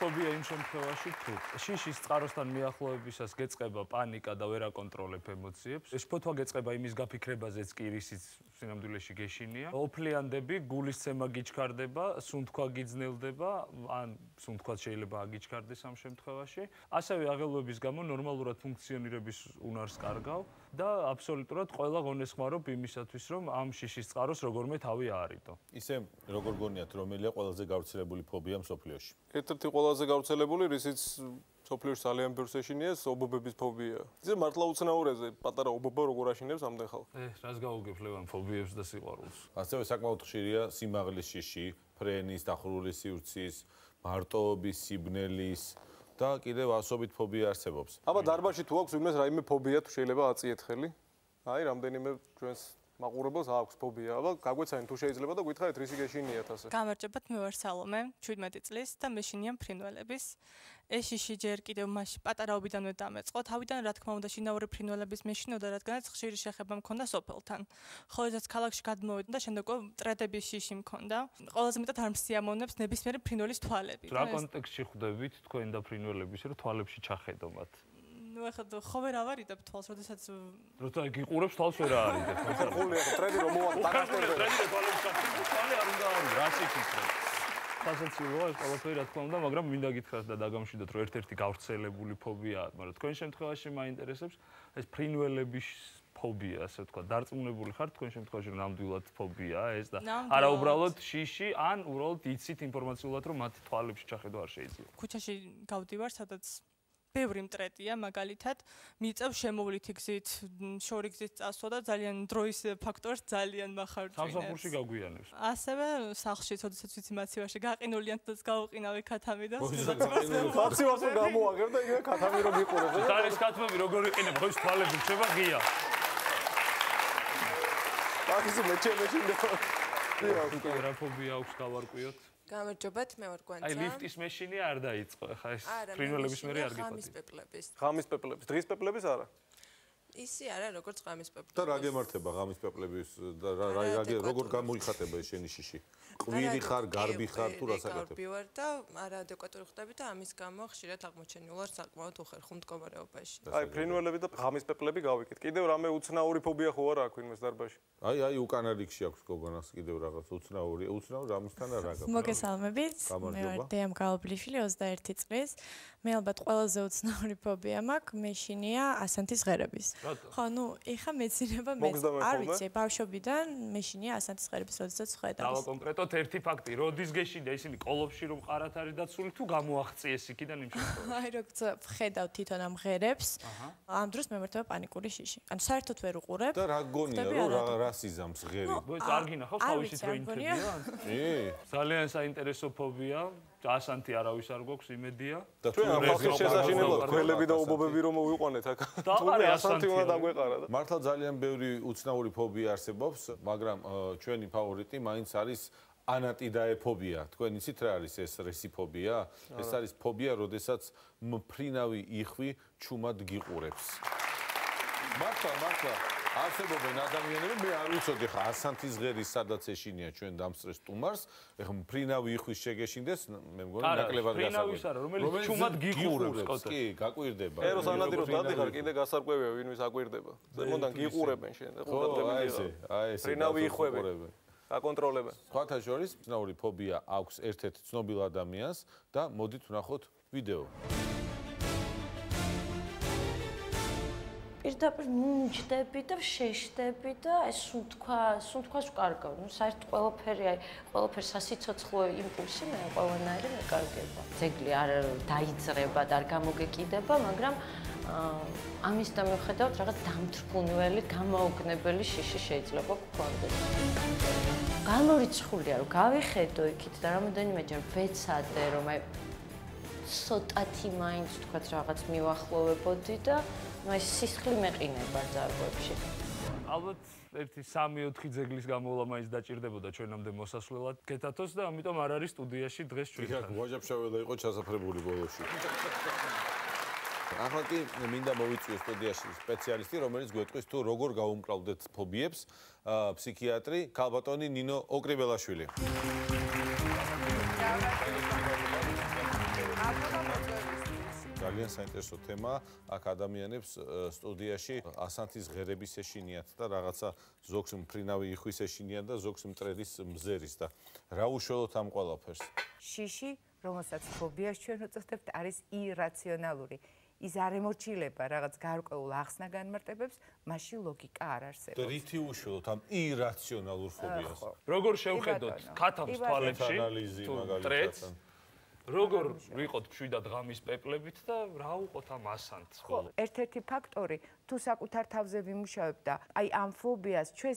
ფობია იმ შემთხვევაში, თუ შიშის წყაროსთან მიახლოებისას გეწყება პანიკა და ვერ აკონტროლებ ემოციებს. ეს ფოთვა გეწყება იმის გაფიქრებაზეც კი, რისიც სინამდვილეში გეშინია. ოფლიანდები, გულისცემა გიჩქარდება, სუნთქვა გიძნელდება, ან სუნთქვაც შეიძლება აგიჩქარდეს ამ შემთხვევაში. ასევე აღელვების გამო ნორმალურად ფუნქციონირების უნარს კარგავ და აბსოლუტურად ყველა გონესხმარობ იმისათვის, რომ ამ შიშის წყაროს როგორმე თავი აარიდო. ისე როგორ გონიათ, რომელია ყველაზე გავრცელებული ფობია მსოფლიოში? ერთ-ერთი ყველაზე გავრცელებული, რისიც მსოფლიოში ძალიან ბევრს ეშინიას, ობობების ფობია. ისე მართლა უცნაურეზე, პატარა ობობა როგორ აშინებს ამდენ ხალხს. რას გაუგებ ლევან ფობიებს და სიყვარულს? ასევე საკმაოდ ხშირია სიმაღლის შიში, ფრენის, დახურული სივრცის, მარტოობის, სიბნელის, და კიდევ ასობით ფობია არსებობს. აბა დარბაზში თუ აქვს ვინმეს რაიმე ფობია თუ შეიძლება აწიეთ ხელი? აი, რამდენიმე ჩვენს მაყურებელს აქვს ფობია. აბა გაგვეცანი თუ შეიძლება და გითხარით რისი გეშინიათ ასე. გამარჯობათ, მე ვარ სალომე, 17 წლის და მე შინია ფრინველების. ეს შიში ჯერ კიდევ მაშინ პატარაობიდანვე დამეწყო. თავიდან რა თქმა უნდა შინაური ფრინველების მეშინოდა, რადგანაც ხშირი შეხება მქონდა სოფელთან. ხოლო ეს ქალაქში გადმოვედი და შემდეგ ტრედების შიში მქონდა. ყველაზე მეტად არ მსიამოვნებს ნებისმიერი ფრინველის თვალები. რა კონტექსტში ხვდებით თქვენ და ფრინველების, რომ თვალებში ჩახედო მათ? ნუ ახლა ხო ვერ ავარიდებ თვალს, როდესაც როცა გიყურებს თვალს ვერ ავარიდებ. ხული ახლა ტრედი რომ მოვაკეთე. ტრედი თვალებში ჩახედო, თვალი არ უნდა ავარიდო, რა შეკითხეთ? სასაცილოა ეს ყველაფერი რა თქმა უნდა, მაგრამ მინდა გითხრათ და დაგამშვიდოთ, რომ ერთ-ერთი გავრცელებული ფობიაა, მაგრამ თქვენ შემთხვევაში მაინტერესებს ეს ფრინველების ფობია, ასე ვთქვა, დარწმუნებული ხართ თქვენ შემთხვევაში რომ ნამდვილად ფობიაა ეს და არა უბრალოდ შიში, ან უბრალოდ იცით ინფორმაციულად რომ მათი თვალებში ჩახედო არ შეიძლება. ქუჩაში გავდივარ, სადაც ბევრი მტრედია, მაგალითად, მიწევს შემოვლითი გზით, შორი გზით წასვლა და ძალიან დროის ფაქტორს ძალიან მახარჯვინებს. სამსახურში გაგვიანებს. ასევე სახლში, როდესაც ვიცი მაცივარში გაყინულიან და გავყინავი ქათამი და მაცივარს გამოაგებ და იგივე ქათამი რომ იყურებ. ეს ქათმები როგორ იყინებ, ხო ის თვალები რჩება ღია. აქ მე ჩემში რა ფობია აქვს გავარკვიოთ? გამარჯობათ, მე ვარ გვანცა. აი ლიფტის მეშინი არ დაიწყო, ხა ეს ფრინველების მერე არ გიყვანდი. ღამის პეპლების, დღის პეპლების არა. ისი არა, როგორც ღამის პეპლები. და რა გემართება ღამის პეპლების და როგორ გამოიხატება ეს შენი შიში? ყვირი ხარ, გარბი ხარ, თუ რას აკეთებ? გარბი ვარ და არაადეკვატური ხდები და ამის გამო ხშირად აღმოჩენილ ვარ საკმაოდ უხერხულ მდგომარეობაში. აი ფრინველები და ღამის პეპლები გავიკეთ. კიდევ რამე უცნაური ფობია ხო არა აქ ვინმეს დარბაზში? აი უკანა რიგში აქვს გოგონას კიდევ რაღაც უცნაური რამისთან რა გაქვს? მოგესალმებით. მე ვარ დეამ გაობლიშვილი 21 წლის. მე ალბათ ყველაზე უცნაური ფობია მაქვს, მეშინია ასანთის ღერების. ხო, ნუ ეხა მეცინება მე არ ვიცი, ბავშვობიდან მეშინია ასანთის ღერების, როდესაც ხედავს. დავა კონკრეტოდ ერთი ფაქტი, როდის გეშინდა ისინი ყოლოფში რომ ყარათ არის დაცული თუ გამოაღწიეს იქიდან იმ შემთხვევაში? აი როცა ვხედავ თვითონ ამ ღერებს, ამ დროს მემართება პანიკური შიში. ანუ საერთოდ ვერ უყურებ. და რა გონია რომ რა სიზამს ღერი? არ გინახავს თავისით რო ინფებია? ძალიან საინტერესო ფობია. ასანთი არავის არ გვაქვს იმედია. ჩვენ ამ ფაქტს შესაძლებლად ქველები და ობობები რომ მოვიყვანეთ აქ. თუმცა ასანთი უნდა დაგვეყარა და მართლა ძალიან ბევრი უცნაური ფობია არსებობს, მაგრამ ჩვენი ფავორიტი მაინც არის ანატიდაეფობია. თქვენ იცით რა არის ეს რესიფობია? ეს არის ფობია, როდესაც მფრინავი იხვი ჩუმად გიყურებს. მართლა არსებობენ ადამიანები, მე არ ვიცოდი ხა ასანთის ღერის სადაც ეშინია ჩვენ დამსწრეს სტუმარს, ეხლა მფრინავი იხვის შეგეშინდეს, მე მგონი ნაკლებად გასაკვირია. რომელიც ჩუმად გიყურებს, კი, გაკვირდება. ეროს ანადიროს დადიხარ, კიდე გასარკვევია ვინმეს აკვირდება. ზემოდან გიყურებენ შენ და ყურადღება ეს მფრინავი იხვები. აკონტროლებენ. სხვათა შორის ცნაური ფობია აქვს ერთ-ერთ ცნობილ ადამიანს და მოდით ვნახოთ ვიდეო. პირდაპირ მუნჯდები და შეშდები და ეს სუნთქვას ვკარგავ. ნუ საერთოდ ყველაფერი სასიცოცხლო იმპულსი მე ყველანაირი მეკარგება. ძეგლი არ დაიძრება და არ გამოგეკიდება, მაგრამ ამის და მიუხედავად რაღაც დამთრგუნველი, გამაოგნებელი შიში შეიძლება გქონდეს. გამორიცხულია რომ გავიხედო იქით და რამოდენიმეჯერ ვეცადე რომ აი ცოტათი მაინც თქვათ რაღაც მივახლოვებოდი და ну ეს სისხლი მეყინება ძარღვებში. ალბათ ერთი 3-4 ძეგლის გამოვლა მაინც დაჭირდებოდა ჩვენამდე მოსასვლელად გეთათოს და ამიტომ არ არის სტუდიაში დღეს ჩვენთან. იქ ვაჟაბშაველა იყო ჩასაფრებული ბოლოში. ახლა კი მინდა მოვიწვიო სტუდიაში სპეციალისტი, რომელიც გვეტყვის თუ როგორ გაუმკლავდეთ ფობიებს, ფსიქიატრი ქალბატონი ნინო ოკრიბელაშვილი. ძალიან საინტერესო თემა, აქ ადამიანებს სტუდიაში ასანთის ღერების ეშინიათ და რაღაცა ზოგს მფრინავი იხვის ეშინიათ და ზოგს მტრედის მზერის და რა უშუალოდ ამ ყველაფერს. შიში, რომელსაც ფობიას ჩვენ უწოდებთ, არის ირაციონალური. ის არ ემორჩილება რაღაც გარკვეულ ახსნა განმარტებებს, მაშინ ლოგიკა არ არსებობს. და რითი უშუალოდ ამ ირაციონალურ ფობიას? როგორ შევხედოთ ქათამს თვალებში თუ ტრედს? როგორ ვიყოთ მშვიდად ღამის პეპლებით და რა უყოთ ამ ასანთს ხოლმე? ერთ-ერთი ფაქტორი, თუ საკუთარ თავზე ვიმუშავებ და აი ამ ფობიას ჩვენ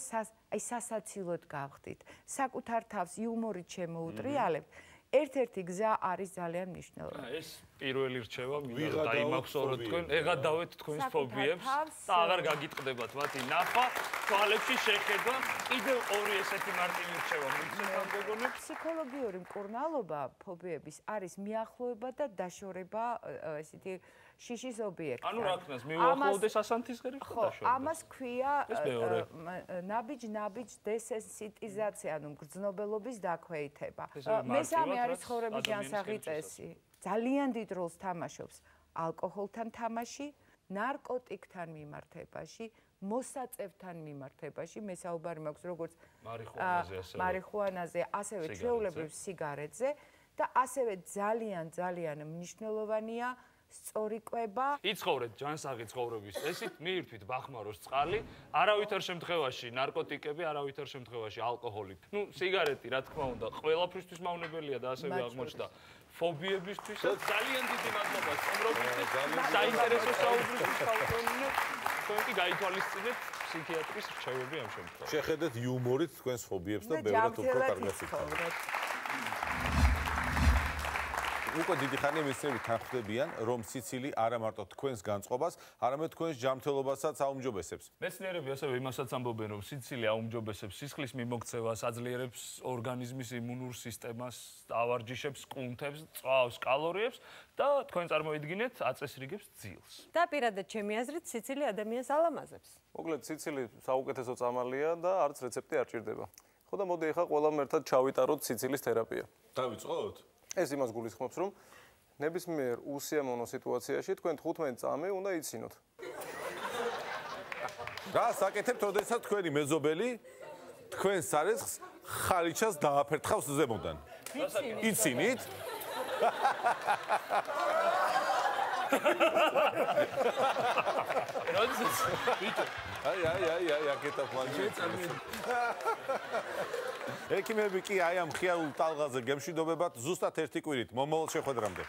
სასაცილოდ გავხდით, საკუთარ თავს იუმორით შემოუტრიალებთ, ერთ-ერთი გზა არის ძალიან მნიშვნელოვანი. ეს პირველი რჩევა მინდა დაიმახსოვროთ თქვენ, ეღადავეთ თქვენს ფობიებს და აღარ გაგიტყდებათ მათი ნახვა, თვალებში შეხედვა, კიდევ ორი ესეთი მარტივი რჩევა მიცემთ გოგონებს. ფსიქოლოგიური მკურნალობა ფობიების არის მიახლოება და დაშორება ესეთი შიშის ობიექტთან. ანუ რა ქნას მიუახლოვდეს ასანთისღერებს და დაშორებას. ამას ქვია ნაბიჯ დესენსიტიზაცია, ანუ გრძნობელობის დაქვეითება. მესამე არის ცხოვრების ჯანსაღი წესი. ძალიან დიდ როლს თამაშობს ალკოჰოლთან თამაში, ნარკოტიკთან მიმართებაში, მოსაწევთან მიმართებაში. მე საუბარი მაქვს როგორც მარიხუანაზე, ასევე ჩვეულებრივ სიგარეტზე და ასევე ძალიან მნიშვნელოვანია სწორი კვება. იცხოვრეთ ჯანსაღი ცხოვრების წესით, მიირთვით ბახმაროს წყალი, არავითარ შემთხვევაში ნარკოტიკები, არავითარ შემთხვევაში ალკოჰოლი. ნუ სიგარეტი, რა თქმა უნდა, ყველაფრისთვის მავნებელია და ასევე აღმოჩნდა ფობიებისთვისაც. ძალიან დიდი მადლობა სტუმრობისთვის. საინტერესო საუბრისთვის ხალხონინე. თქვენ კი გაითვალისწინეთ ფსიქიატრის რჩევები ამ შემთხვევაში. შეხედეთ იუმორით თქვენს ფობიებს და ბევრად უფრო კარგად იცხოვრეთ. უკვე დიდი ხანია მეცნიერები თანხმდებიან, რომ სიცილი არა მარტო თქვენს განწყობას, არამედ თქვენს ჯანმრთელობასაც აუმჯობესებს. მეცნიერები ასევე იმასაც ამბობენ, რომ სიცილი აუმჯობესებს სისხლის მიმოქცევას, აძლიერებს ორგანიზმის იმუნურ სისტემას, ავარჯიშებს, კუნთებს, წვავს კალორიებს და თქვენ წარმოიდგინეთ, აწესრიგებს ძილს. და პირადად ჩემი აზრით, სიცილი ადამიანს ალამაზებს. მოკლედ, სიცილი საუკეთესო წამალია და არც რეცეპტი არ ჭირდება. ხო და მოდი ახლა ყველამ ერთად ჩავიტაროთ სიცილის თერაპია. დავიწყოთ? ეს იმას გულისხმობს, რომ ნებისმიერ უსიამოვნო სიტუაციაში თქვენ 15 წამი უნდა იცინოთ. რა საკეთებთ, როდესაც თქვენი მეზობელი თქვენ სარესხს ხალიჩას დააფერთხავს ზემოდან? იცინით? აი, აკეთა ფლანში. ექიმები კი აი ამ ხიალულ ტალღაზე გემშვიდობებათ ზუსტად 1 კვირით მომავალ შეხვედრამდე.